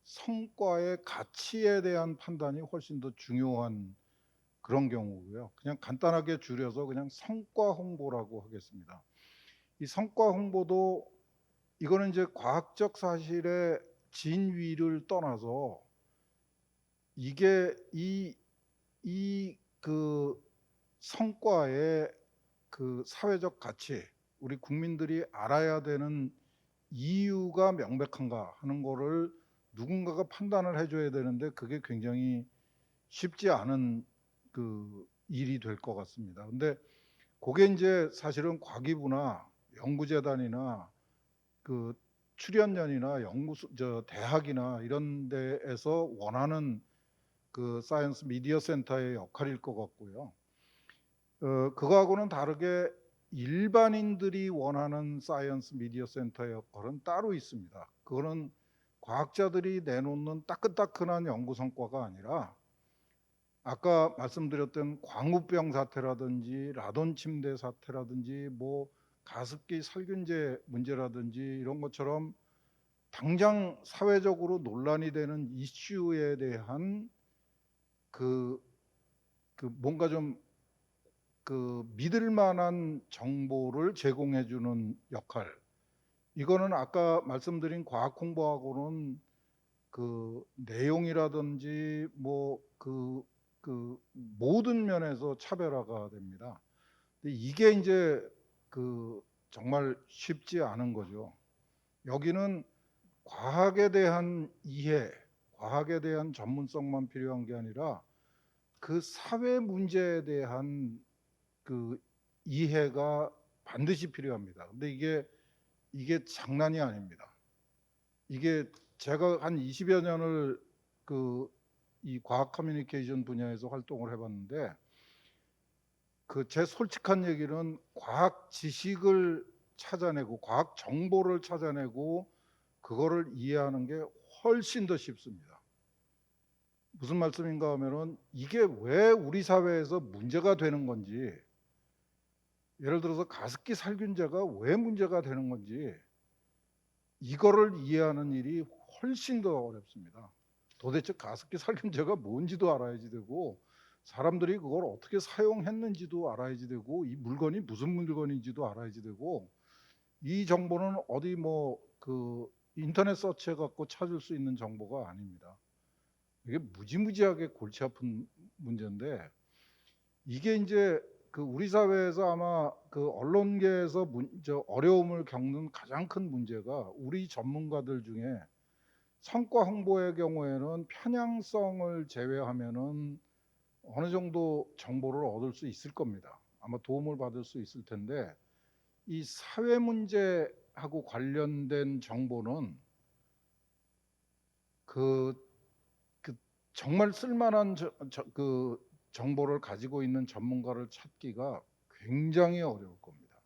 성과의 가치에 대한 판단이 훨씬 더 중요한 그런 경우고요. 그냥 간단하게 줄여서 그냥 성과 홍보라고 하겠습니다. 이 성과 홍보도 이거는 이제 과학적 사실에 진위를 떠나서 이게 이 그 성과의 그 사회적 가치, 우리 국민들이 알아야 되는 이유가 명백한가 하는 거를 누군가가 판단을 해줘야 되는데 그게 굉장히 쉽지 않은 그 일이 될 것 같습니다. 근데 그게 이제 사실은 과기부나 연구재단이나 그 출연연이나 대학이나 이런 데에서 원하는 그 사이언스 미디어 센터의 역할일 것 같고요. 그거하고는 다르게 일반인들이 원하는 사이언스 미디어 센터의 역할은 따로 있습니다. 그거는 과학자들이 내놓는 따끈따끈한 연구 성과가 아니라 아까 말씀드렸던 광우병 사태라든지 라돈 침대 사태라든지 뭐 가습기 살균제 문제라든지 이런 것처럼 당장 사회적으로 논란이 되는 이슈에 대한 그 뭔가 좀 그 믿을 만한 정보를 제공해 주는 역할. 이거는 아까 말씀드린 과학 홍보하고는 그 내용이라든지 뭐 그 모든 면에서 차별화가 됩니다. 근데 이게 이제 그 정말 쉽지 않은 거죠. 여기는 과학에 대한 이해, 과학에 대한 전문성만 필요한 게 아니라 그 사회 문제에 대한 그 이해가 반드시 필요합니다. 근데 이게 장난이 아닙니다. 이게 제가 한 20여 년을 그 이 과학 커뮤니케이션 분야에서 활동을 해봤는데 그 제 솔직한 얘기는 과학 지식을 찾아내고 과학 정보를 찾아내고 그거를 이해하는 게 훨씬 더 쉽습니다. 무슨 말씀인가 하면은 이게 왜 우리 사회에서 문제가 되는 건지, 예를 들어서 가습기 살균제가 왜 문제가 되는 건지 이거를 이해하는 일이 훨씬 더 어렵습니다. 도대체 가습기 살균제가 뭔지도 알아야지 되고 사람들이 그걸 어떻게 사용했는지도 알아야지 되고 이 물건이 무슨 물건인지도 알아야지 되고 이 정보는 어디 뭐 그 인터넷 서치해 갖고 찾을 수 있는 정보가 아닙니다. 이게 무지무지하게 골치 아픈 문제인데 이게 이제 그 우리 사회에서 아마 그 언론계에서 어려움을 겪는 가장 큰 문제가 우리 전문가들 중에 성과 홍보의 경우에는 편향성을 제외하면은 어느 정도 정보를 얻을 수 있을 겁니다. 아마 도움을 받을 수 있을 텐데 이 사회 문제하고 관련된 정보는 그, 그 정말 쓸만한 그 정보를 가지고 있는 전문가를 찾기가 굉장히 어려울 겁니다.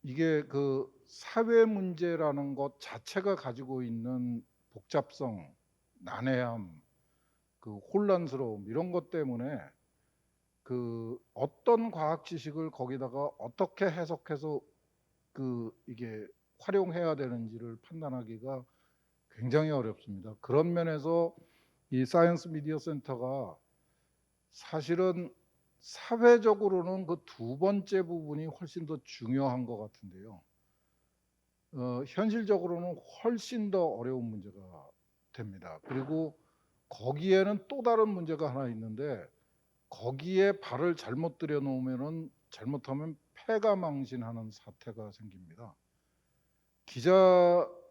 이게 그 사회 문제라는 것 자체가 가지고 있는 복잡성, 난해함, 그 혼란스러움 이런 것 때문에 그 어떤 과학 지식을 거기다가 어떻게 해석해서 그 이게 활용해야 되는지를 판단하기가 굉장히 어렵습니다. 그런 면에서 이 사이언스 미디어 센터가 사실은 사회적으로는 그 두 번째 부분이 훨씬 더 중요한 것 같은데요. 현실적으로는 훨씬 더 어려운 문제가 됩니다. 그리고 거기에는 또 다른 문제가 하나 있는데 거기에 발을 잘못 들여놓으면은 잘못하면 패가망신하는 사태가 생깁니다.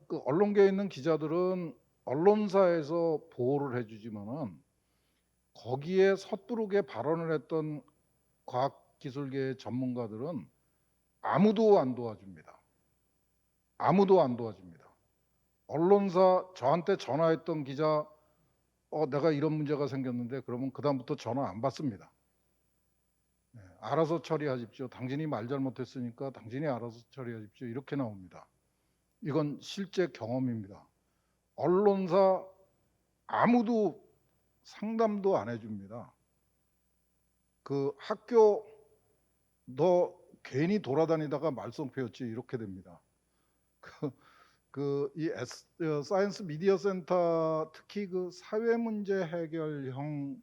그 언론계에 있는 기자들은 언론사에서 보호를 해주지만은 거기에 섣부르게 발언을 했던 과학기술계의 전문가들은 아무도 안 도와줍니다. 아무도 안 도와줍니다. 언론사 저한테 전화했던 기자 내가 이런 문제가 생겼는데 그러면 그다음부터 전화 안 받습니다. 네, 알아서 처리하십시오. 당신이 말 잘못했으니까 당신이 알아서 처리하십시오. 이렇게 나옵니다. 이건 실제 경험입니다. 언론사 아무도 상담도 안 해줍니다. 그 학교 너 괜히 돌아다니다가 말썽 피웠지 이렇게 됩니다. 이 사이언스 미디어 센터 특히 그 사회 문제 해결형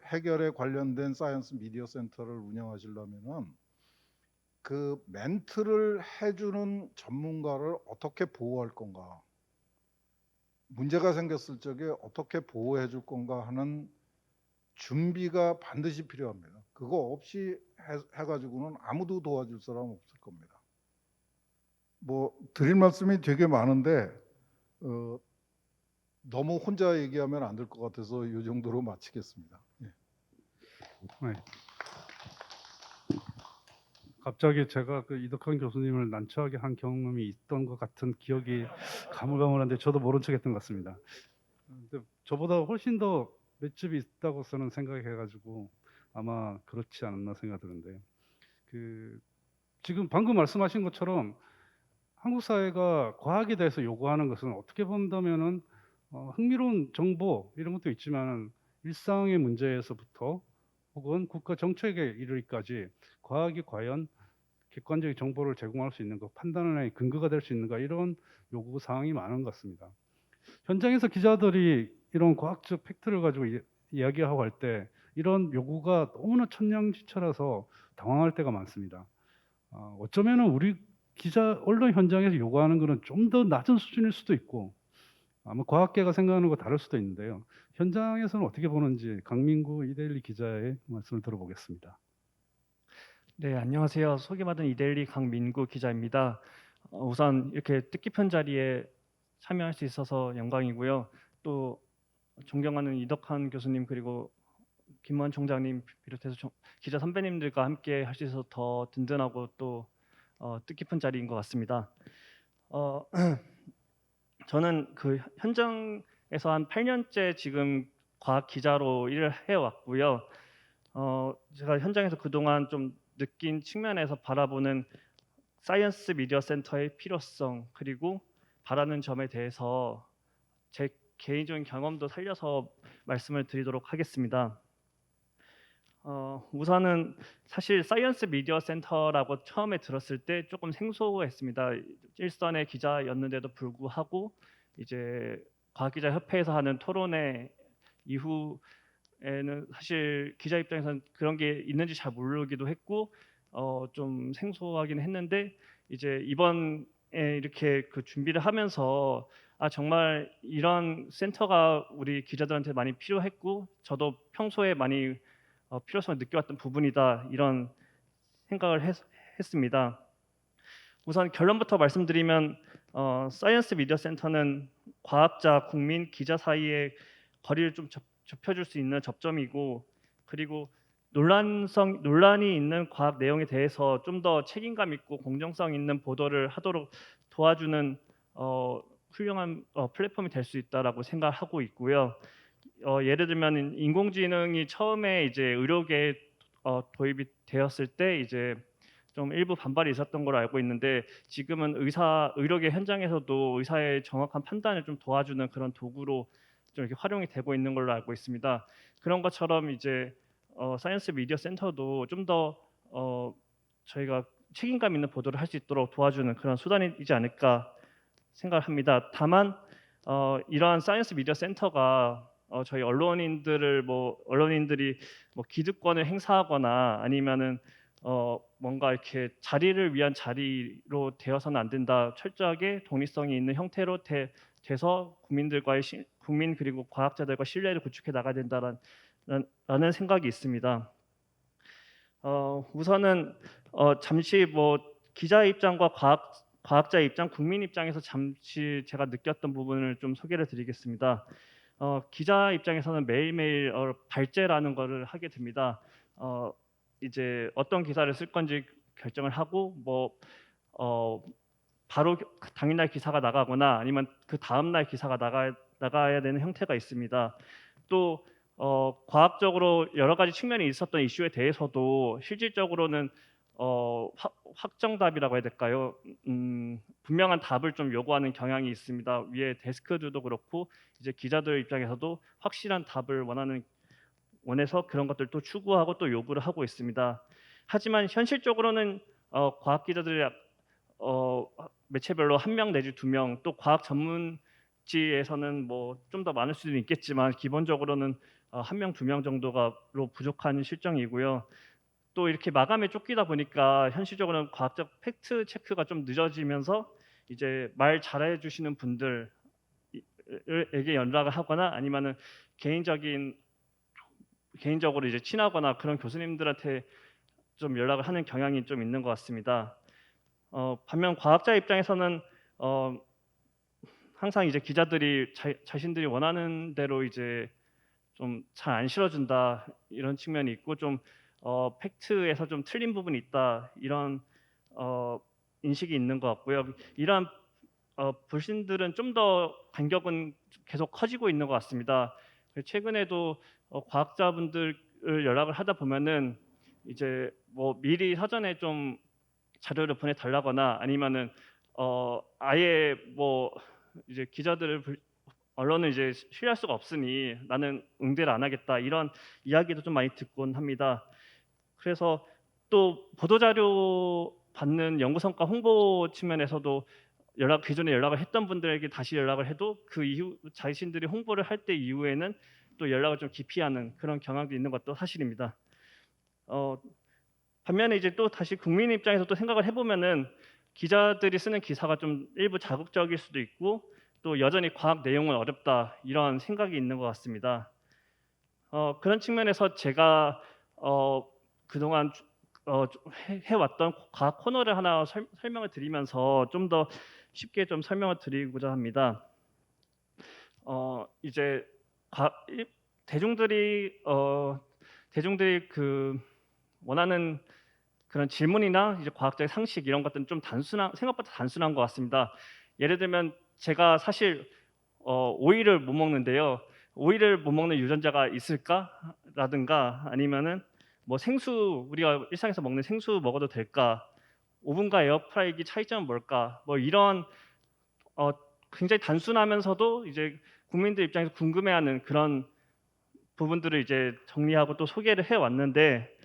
해결에 관련된 사이언스 미디어 센터를 운영하시려면은 그 멘트를 해주는 전문가를 어떻게 보호할 건가, 문제가 생겼을 적에 어떻게 보호해 줄 건가 하는 준비가 반드시 필요합니다. 그거 없이 해가지고는 아무도 도와줄 사람 없을 겁니다. 뭐 드릴 말씀이 되게 많은데 너무 혼자 얘기하면 안 될 것 같아서 이 정도로 마치겠습니다. 예. 네. 갑자기 제가 그 이덕환 교수님을 난처하게 한 경험이 있던 것 같은 기억이 가물가물한데 저도 모른 척했던 것 같습니다. 근데 저보다 훨씬 더 맷집이 있다고 저는 생각해가지고 아마 그렇지 않았나 생각드는데, 그 지금 방금 말씀하신 것처럼 한국 사회가 과학에 대해서 요구하는 것은 어떻게 본다면은 흥미로운 정보 이런 것도 있지만 일상의 문제에서부터 혹은 국가 정책에 이르기까지 과학이 과연 객관적인 정보를 제공할 수 있는 것, 판단의 근거가 될 수 있는가, 이런 요구 사항이 많은 것 같습니다. 현장에서 기자들이 이런 과학적 팩트를 가지고 이야기하고 할 때 이런 요구가 너무나 천냥지처라서 당황할 때가 많습니다. 어쩌면은 우리 기자 언론 현장에서 요구하는 것은 좀 더 낮은 수준일 수도 있고 아마 과학계가 생각하는 거 다를 수도 있는데요. 현장에서는 어떻게 보는지 강민구 이데일리 기자의 말씀을 들어보겠습니다. 네, 안녕하세요. 소개받은 이데일리 강민구 기자입니다. 우선 이렇게 뜻깊은 자리에 참여할 수 있어서 영광이고요. 또 존경하는 이덕환 교수님 그리고 김무한 총장님 비롯해서 기자 선배님들과 함께 할 수 있어서 더 든든하고 또 뜻깊은 자리인 것 같습니다. 어, 저는 그 현장에서 한 8년째 지금 과학 기자로 일을 해왔고요. 제가 현장에서 그동안 좀 느낀 측면에서 바라보는 사이언스 미디어 센터의 필요성 그리고 바라는 점에 대해서 제 개인적인 경험도 살려서 말씀을 드리도록 하겠습니다. 우선은 사실 사이언스 미디어 센터라고 처음에 들었을 때 조금 생소했습니다. 일선의 기자였는데도 불구하고 이제 과학기자협회에서 하는 토론회 이후에는 사실 기자 입장에서는 그런 게 있는지 잘 모르기도 했고 좀 생소하긴 했는데 이제 이번에 이렇게 그 준비를 하면서 정말 이런 센터가 우리 기자들한테 많이 필요했고 저도 평소에 많이 필요성을 느껴왔던 부분이다 이런 생각을 했습니다. 우선 결론부터 말씀드리면 사이언스 미디어 센터는 과학자, 국민, 기자 사이의 거리를 좀 좁혀줄 수 있는 접점이고 그리고 논란이 있는 과학 내용에 대해서 좀 더 책임감 있고 공정성 있는 보도를 하도록 도와주는 훌륭한 플랫폼이 될 수 있다라고 생각하고 있고요. 예를 들면 인공지능이 처음에 이제 의료계에 도입이 되었을 때 이제 좀 일부 반발이 있었던 걸로 알고 있는데 지금은 의료계 현장에서도 의사의 정확한 판단을 좀 도와주는 그런 도구로 좀 이렇게 활용이 되고 있는 걸로 알고 있습니다. 그런 것처럼 이제 사이언스 미디어 센터도 좀 더 저희가 책임감 있는 보도를 할 수 있도록 도와주는 그런 수단이지 않을까 생각합니다. 다만 이러한 사이언스 미디어 센터가 저희 언론인들이 뭐 기득권을 행사하거나 아니면은 뭔가 이렇게 자리를 위한 자리로 되어서는 안 된다. 철저하게 독립성이 있는 형태로 돼서 국민 그리고 과학자들과 신뢰를 구축해 나가야 된다라는 생각이 있습니다. 우선은 잠시 뭐 기자 입장과 과학자 입장, 국민 입장에서 잠시 제가 느꼈던 부분을 좀 소개를 드리겠습니다. 기자 입장에서는 매일매일 발제라는 거를 하게 됩니다. 이제 어떤 기사를 쓸 건지 결정을 하고 바로 당일날 기사가 나가거나 아니면 그 다음날 기사가 나가야 되는 형태가 있습니다. 또 과학적으로 여러 가지 측면이 있었던 이슈에 대해서도 실질적으로는 확정답이라고 해야 될까요? 분명한 답을 좀 요구하는 경향이 있습니다. 위에 데스크들도 그렇고 이제 기자들 입장에서도 확실한 답을 원해서 그런 것들도 추구하고 또 요구를 하고 있습니다. 하지만 현실적으로는 과학 기자들이 매체별로 1명 내지 2명, 또 과학 전문지에서는 뭐 좀 더 많을 수도 있겠지만 기본적으로는 1명, 2명 정도가로 부족한 실정이고요. 또 이렇게 마감에 쫓기다 보니까 현실적으로는 과학적 팩트 체크가 좀 늦어지면서 이제 말 잘해 주시는 분들에게 연락을 하거나 아니면은 개인적으로 이제 친하거나 그런 교수님들한테 좀 연락을 하는 경향이 좀 있는 것 같습니다. 반면 과학자 입장에서는 항상 이제 기자들이 자신들이 원하는 대로 이제 좀 잘 안 실어준다 이런 측면이 있고 좀 팩트에서 좀 틀린 부분이 있다 이런 인식이 있는 것 같고요. 이러한 불신들은 좀 더 간격은 계속 커지고 있는 것 같습니다. 최근에도 과학자분들 연락을 하다 보면은 이제 뭐 미리 사전에 좀 자료를 보내달라거나 아니면은 아예 뭐 이제 언론을 이제 신뢰할 수가 없으니 나는 응대를 안 하겠다 이런 이야기도 좀 많이 듣곤 합니다. 그래서 또 보도자료 받는 연구성과 홍보 측면에서도 기존에 연락을 했던 분들에게 다시 연락을 해도 그 이후 자신들이 홍보를 할 때 이후에는 또 연락을 좀 기피하는 그런 경향도 있는 것도 사실입니다. 반면에 이제 또 다시 국민 입장에서 또 생각을 해보면은 기자들이 쓰는 기사가 좀 일부 자극적일 수도 있고 또 여전히 과학 내용은 어렵다 이런 생각이 있는 것 같습니다. 그런 측면에서 제가 그동안 해왔던 과학 코너를 하나 설명을 드리면서 좀 더 쉽게 좀 설명을 드리고자 합니다. 이제 대중들이 그 원하는 그런 질문이나 이제 과학적 상식 이런 것들은 좀 생각보다 단순한 것 같습니다. 예를 들면 제가 사실 오이를 못 먹는데요. 오이를 못 먹는 유전자가 있을까라든가 아니면은 뭐 우리가 일상에서 먹는 생수 먹어도 될까? 오븐과 에어프라이기 차이점은 뭘까? 뭐 이런 굉장히 단순하면서도 이제 국민들 입장에서 궁금해하는 그런 부분들을 이제 정리하고 또 소개를 해 왔는데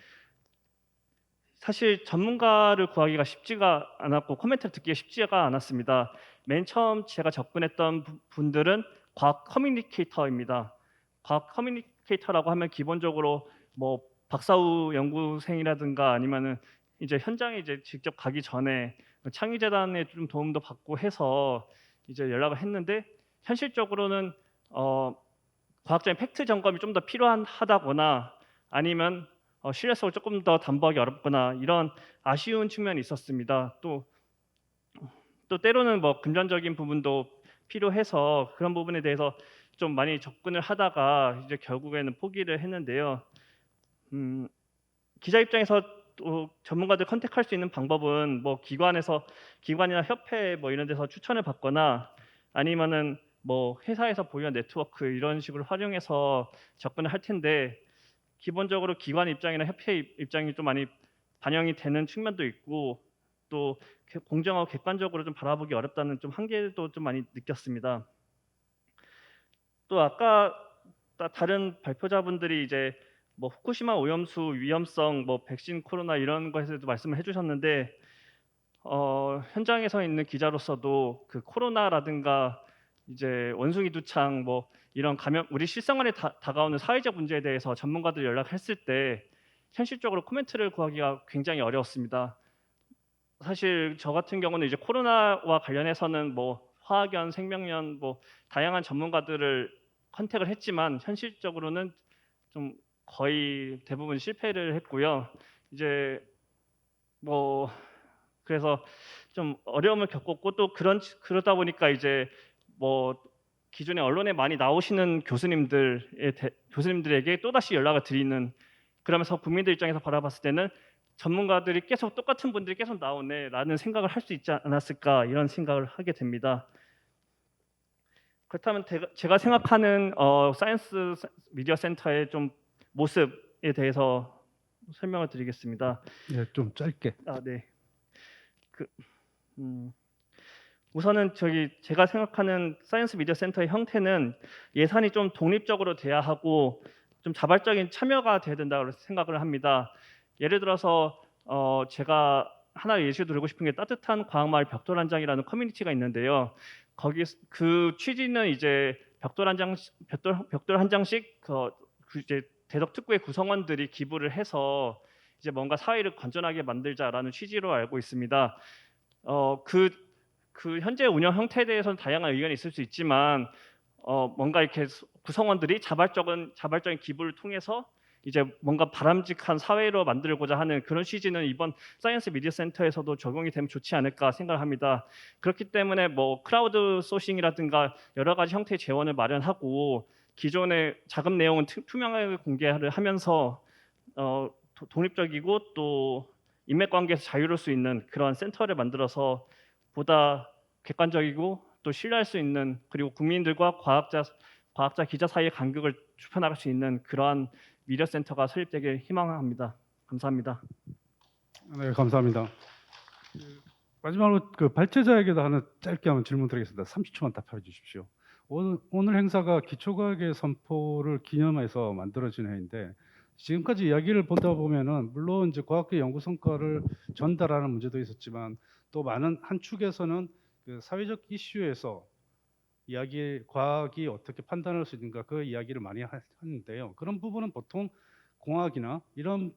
사실 전문가를 구하기가 쉽지가 않았고 코멘트를 듣기가 쉽지가 않았습니다. 맨 처음 제가 접근했던 분들은 과학 커뮤니케이터입니다. 과학 커뮤니케이터라고 하면 기본적으로 뭐 박사후 연구생이라든가 아니면은 이제 현장에 이제 직접 가기 전에 창의재단에 좀 도움도 받고 해서 이제 연락을 했는데 현실적으로는 과학적인 팩트 점검이 좀 더 필요하다거나 아니면 신뢰성을 조금 더 담보하기 어렵거나 이런 아쉬운 측면이 있었습니다. 또 때로는 뭐 금전적인 부분도 필요해서 그런 부분에 대해서 좀 많이 접근을 하다가 이제 결국에는 포기를 했는데요. 기자 입장에서 또 전문가들 컨택할 수 있는 방법은 뭐 기관이나 협회 뭐 이런 데서 추천을 받거나 아니면은 뭐 회사에서 보유한 네트워크 이런 식으로 활용해서 접근을 할 텐데 기본적으로 기관 입장이나 협회 입장이 좀 많이 반영이 되는 측면도 있고 또 공정하고 객관적으로 좀 바라보기 어렵다는 좀 한계도 좀 많이 느꼈습니다. 또 아까 다른 발표자분들이 이제 뭐 후쿠시마 오염수 위험성, 뭐 백신 코로나 이런 것에도 말씀을 해주셨는데 현장에서 있는 기자로서도 그 코로나라든가 이제 원숭이 두창 뭐 이런 우리 실생활에 다가오는 사회적 문제에 대해서 전문가들 연락했을 때 현실적으로 코멘트를 구하기가 굉장히 어려웠습니다. 사실 저 같은 경우는 이제 코로나와 관련해서는 뭐 화학연, 생명연 뭐 다양한 전문가들을 컨택을 했지만 현실적으로는 좀 거의 대부분 실패를 했고요. 이제 뭐 그래서 좀 어려움을 겪었고 또 그러다 보니까 이제 뭐 기존에 언론에 많이 나오시는 교수님들에게 또다시 연락을 드리는 그러면서 국민들 입장에서 바라봤을 때는 전문가들이 계속 똑같은 분들이 계속 나오네라는 생각을 할 수 있지 않았을까 이런 생각을 하게 됩니다. 그렇다면 제가 생각하는 사이언스 미디어 센터의 좀 모습에 대해서 설명을 드리겠습니다. 네, 좀 짧게. 네. 우선은 제가 생각하는 사이언스 미디어 센터의 형태는 예산이 좀 독립적으로 돼야 하고 좀 자발적인 참여가 돼야 된다고 생각을 합니다. 예를 들어서 제가 하나 예시로 들고 싶은 게 따뜻한 과학마을 벽돌 한 장이라는 커뮤니티가 있는데요. 거기 그 취지는 이제 벽돌 한 장씩 이제 대덕특구의 구성원들이 기부를 해서 이제 뭔가 사회를 건전하게 만들자라는 취지로 알고 있습니다. 그 현재 운영 형태에 대해서는 다양한 의견이 있을 수 있지만 뭔가 이렇게 구성원들이 자발적인 기부를 통해서 이제 뭔가 바람직한 사회로 만들고자 하는 그런 취지는 이번 사이언스 미디어 센터에서도 적용이 되면 좋지 않을까 생각합니다. 그렇기 때문에 뭐 크라우드 소싱이라든가 여러 가지 형태의 재원을 마련하고 기존의 자금 내용은 투명하게 공개를 하면서 독립적이고 또 인맥 관계에서 자유로울 수 있는 그런 센터를 만들어서 보다 객관적이고 또 신뢰할 수 있는, 그리고 국민들과 과학자 기자 사이의 간격을 좁혀나갈 수 있는 그러한 미디어 센터가 설립되길 희망합니다. 감사합니다. 네, 감사합니다. 마지막으로 그 발제자에게도 하나 짧게 한번 질문 드리겠습니다. 30초만 답해 주십시오. 오늘 행사가 기초과학의 선포를 기념해서 만들어진 회인데 지금까지 이야기를 보다 보면은 물론 이제 과학계 연구 성과를 전달하는 문제도 있었지만 또 많은 한 축에서는 그 사회적 이슈에서 과학이 어떻게 판단할 수 있는가 그 이야기를 많이 하는데요. 그런 부분은 보통 공학이나 이런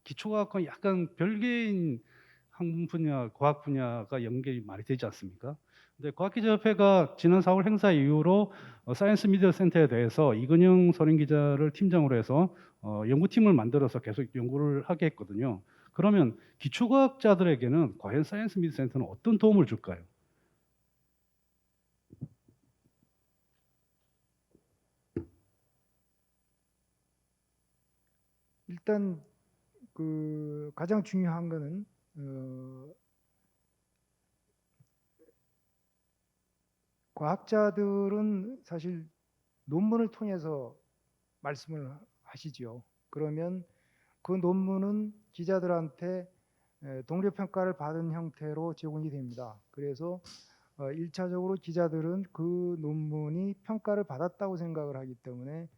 기초과학과 약간 별개인 학문 분야, 과학 분야가 연결이 많이 되지 않습니까? 근데 과학기자협회가 지난 4월 행사 이후로 사이언스 미디어 센터에 대해서 이근영 선임 기자를 팀장으로 해서 연구팀을 만들어서 계속 연구를 하게 했거든요. 그러면 기초과학자들에게는 과연 사이언스 미디어 센터는 어떤 도움을 줄까요? 일단 그 가장 중요한 거는 과학자들은 사실 논문을 통해서 말씀을 하시죠. 그러면 그 논문은 기자들한테 동료 평가를 받은 형태로 제공이 됩니다. 그래서 1차적으로 기자들은 그 논문이 평가를 받았다고 생각을 하기 때문에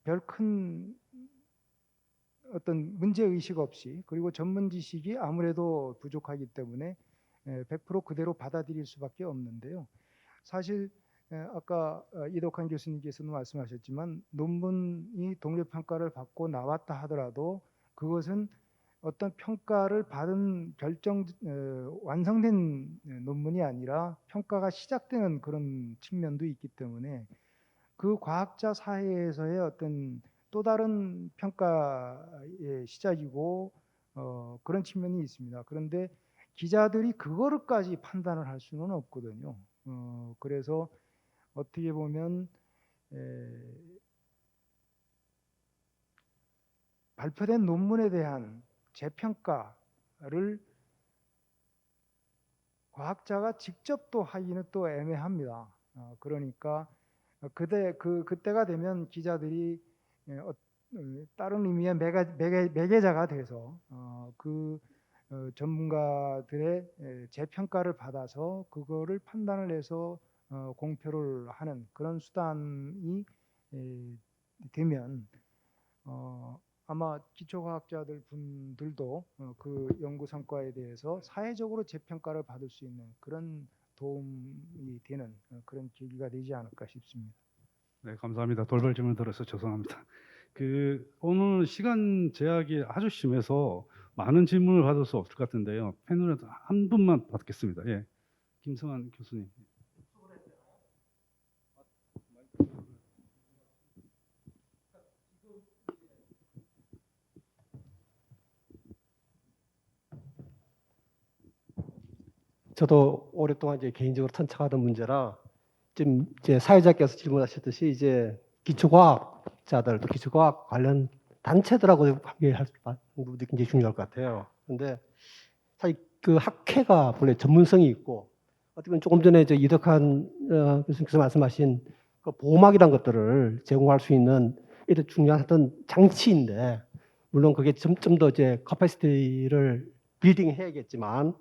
별 큰 어떤 문제 의식 없이, 그리고 전문 지식이 아무래도 부족하기 때문에 100% 그대로 받아들일 수밖에 없는데요. 사실 아까 이덕환 교수님께서도 말씀하셨지만 논문이 동료 평가를 받고 나왔다 하더라도 그것은 어떤 평가를 받은 완성된 논문이 아니라 평가가 시작되는 그런 측면도 있기 때문에 그 과학자 사회에서의 어떤 또 다른 평가의 시작이고 그런 측면이 있습니다. 그런데 기자들이 그거를까지 판단을 할 수는 없거든요. 그래서 어떻게 보면 발표된 논문에 대한 재평가를 과학자가 직접 또 하기는 또 애매합니다. 그러니까 그때가 되면 기자들이 다른 의미의 매개자가 돼서 전문가들의 재평가를 받아서 그거를 판단을 해서 공표를 하는 그런 수단이 되면 아마 기초과학자들 분들도 그 연구 성과에 대해서 사회적으로 재평가를 받을 수 있는 그런 도움이 되는 그런 계기가 되지 않을까 싶습니다. 네, 감사합니다. 돌발 질문 들어서 죄송합니다. 오늘 시간 제약이 아주 심해서 많은 질문을 받을 수 없을 것 같은데요. 패널에 한 분만 받겠습니다. 예, 김성환 교수님. 저도 오랫동안 이제 개인적으로 탄착하던 문제라 지금 이제 사회자께서 질문하셨듯이 이제 기초과학자들 또 기초과학 관련 단체들하고 관계할 부분도 굉장히 중요할 것 같아요. 그런데 사실 그 학회가 본래 전문성이 있고 어떻게 보면 조금 전에 이덕환 교수님께서 말씀하신 그 보호막이란 것들을 제공할 수 있는 이런 중요한 어떤 장치인데 물론 그게 좀 더 이제 커패시티를 빌딩해야겠지만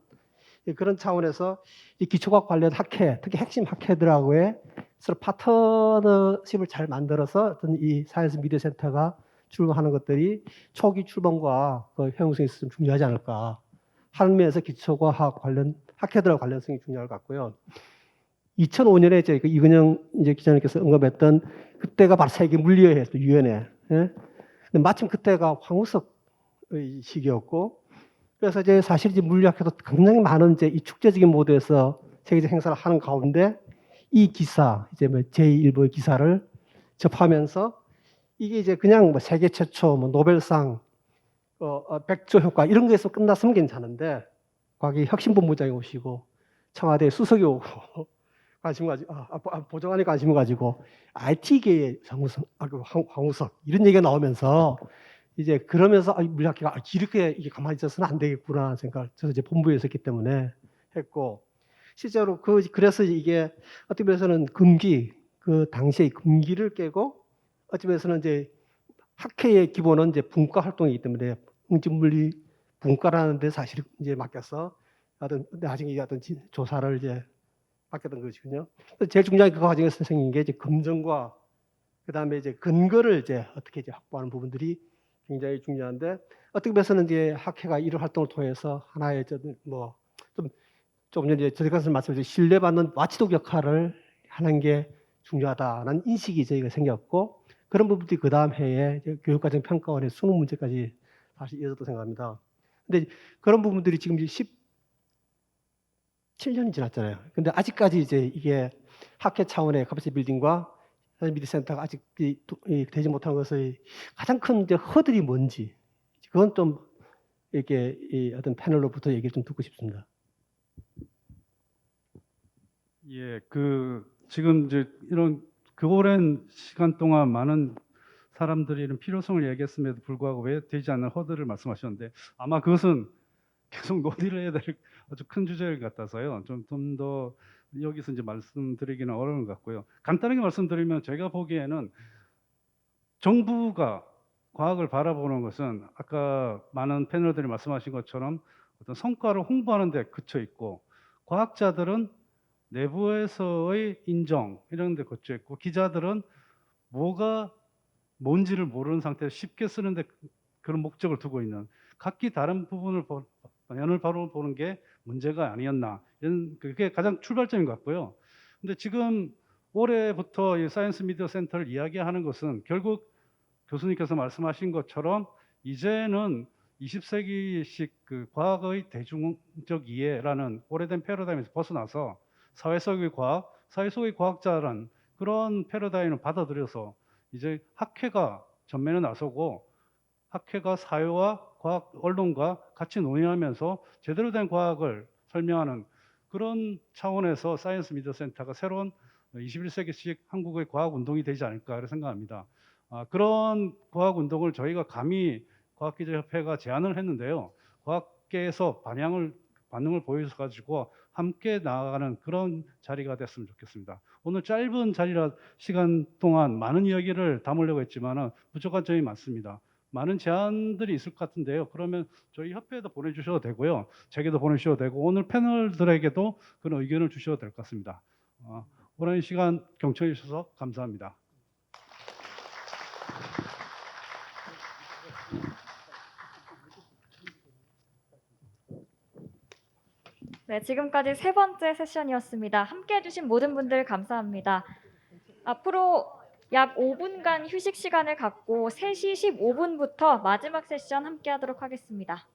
그런 차원에서 이 기초과학 관련 학회, 특히 핵심 학회들하고의 서로 파트너십을 잘 만들어서 어떤 이 사이언스 미디어 센터가 출범하는 것들이 초기 출범과 그 형성이 있으면 중요하지 않을까 하는 면에서 기초과학 관련 학회들하고 관련성이 중요할 것 같고요. 2005년에 이제 이근영 이제 기자님께서 언급했던 그때가 바로 세계 물리위원회. 예? 근데 마침 그때가 황우석 시기였고, 그래서 이제 사실 이제 물리학회도 굉장히 많은 이제 이 축제적인 모드에서 세계적 행사를 하는 가운데 이 기사, 이제 뭐 제1부의 기사를 접하면서 이게 이제 그냥 뭐 세계 최초 뭐 노벨상, 백조 효과 이런 거에서 끝났으면 괜찮은데, 과기 혁신본부장이 오시고 청와대 수석이 오고 관심 가지고 보좌관이 관심을 가지고 IT계의 황우석 이런 얘기가 나오면서 이제 그러면서 물리학회가 이렇게 이게 가만히 있어서는 안 되겠구나 생각을 저도 이제 본부에 있었기 때문에 했고, 실제로 그래서 이게 어떻게 보면서는 금기, 그 당시의 금기를 깨고 어찌 보면서는 이제 학회의 기본은 이제 분과 활동이기 때문에 응집물리 분과라는 데 사실 이제 맡겨서 나중에 어떤 조사를 이제 맡겼던 것이군요. 제일 중요한 그 과정에서 생긴 게 이제 검증과 그다음에 이제 근거를 이제 어떻게 이제 확보하는 부분들이 굉장히 중요한데, 어떻게 보면서는 이제 학회가 이런 활동을 통해서 하나의 조금 전에 저희가 말씀드린 신뢰받는 와치독 역할을 하는 게 중요하다는 인식이 저희가 생겼고, 그런 부분들이 그 다음 해에 이제 교육과정 평가원의 수능 문제까지 사실 이어졌다고 생각합니다. 근데 그런 부분들이 지금 이제 17년이 지났잖아요. 근데 아직까지 이제 이게 학회 차원의 카퍼시티 빌딩과 미디어 센터가 아직 되지 못한 것의 가장 큰 이제 허들이 뭔지, 그건 좀 이렇게 어떤 패널로부터 얘기를 좀 듣고 싶습니다. 예, 지금 이제 이런 그 오랜 시간 동안 많은 사람들이 이런 필요성을 얘기했음에도 불구하고 왜 되지 않는 허들을 말씀하셨는데, 아마 그것은 계속 논의를 해야 될 아주 큰 주제 같아서요. 좀 더 여기서 이제 말씀드리기는 어려운 것 같고요. 간단하게 말씀드리면 제가 보기에는 정부가 과학을 바라보는 것은 아까 많은 패널들이 말씀하신 것처럼 어떤 성과를 홍보하는 데 그쳐 있고, 과학자들은 내부에서의 인정 이런 데 그쳐 있고, 기자들은 뭐가 뭔지를 모르는 상태에서 쉽게 쓰는데 그런 목적을 두고 있는, 각기 다른 부분을 면을 바로 보는 게 문제가 아니었나, 이런 그게 가장 출발점인 것 같고요. 근데 지금 올해부터 이 사이언스 미디어 센터를 이야기하는 것은 결국 교수님께서 말씀하신 것처럼 이제는 20세기식 그 과학의 대중적 이해라는 오래된 패러다임에서 벗어나서 사회 속의 과학, 사회 속의 과학자라는 그런 패러다임을 받아들여서 이제 학회가 전면에 나서고, 학회가 사회와 과학 언론과 같이 논의하면서 제대로 된 과학을 설명하는 그런 차원에서 사이언스 미디어 센터가 새로운 21세기식 한국의 과학 운동이 되지 않을까 생각합니다. 그런 과학 운동을 저희가 감히 과학기자협회가 제안을 했는데요. 과학계에서 반응을 보여서 가지고 함께 나아가는 그런 자리가 됐으면 좋겠습니다. 오늘 짧은 시간 동안 많은 이야기를 담으려고 했지만은 부족한 점이 많습니다. 많은 제안들이 있을 것 같은데요. 그러면 저희 협회에도 보내주셔도 되고요. 제게도 보내주셔도 되고, 오늘 패널들에게도 그런 의견을 주셔도 될 것 같습니다. 오랜 시간 경청해 주셔서 감사합니다. 네, 지금까지 세 번째 세션이었습니다. 함께 해주신 모든 분들 감사합니다. 앞으로 약 5분간 휴식 시간을 갖고 3시 15분부터 마지막 세션 함께 하도록 하겠습니다.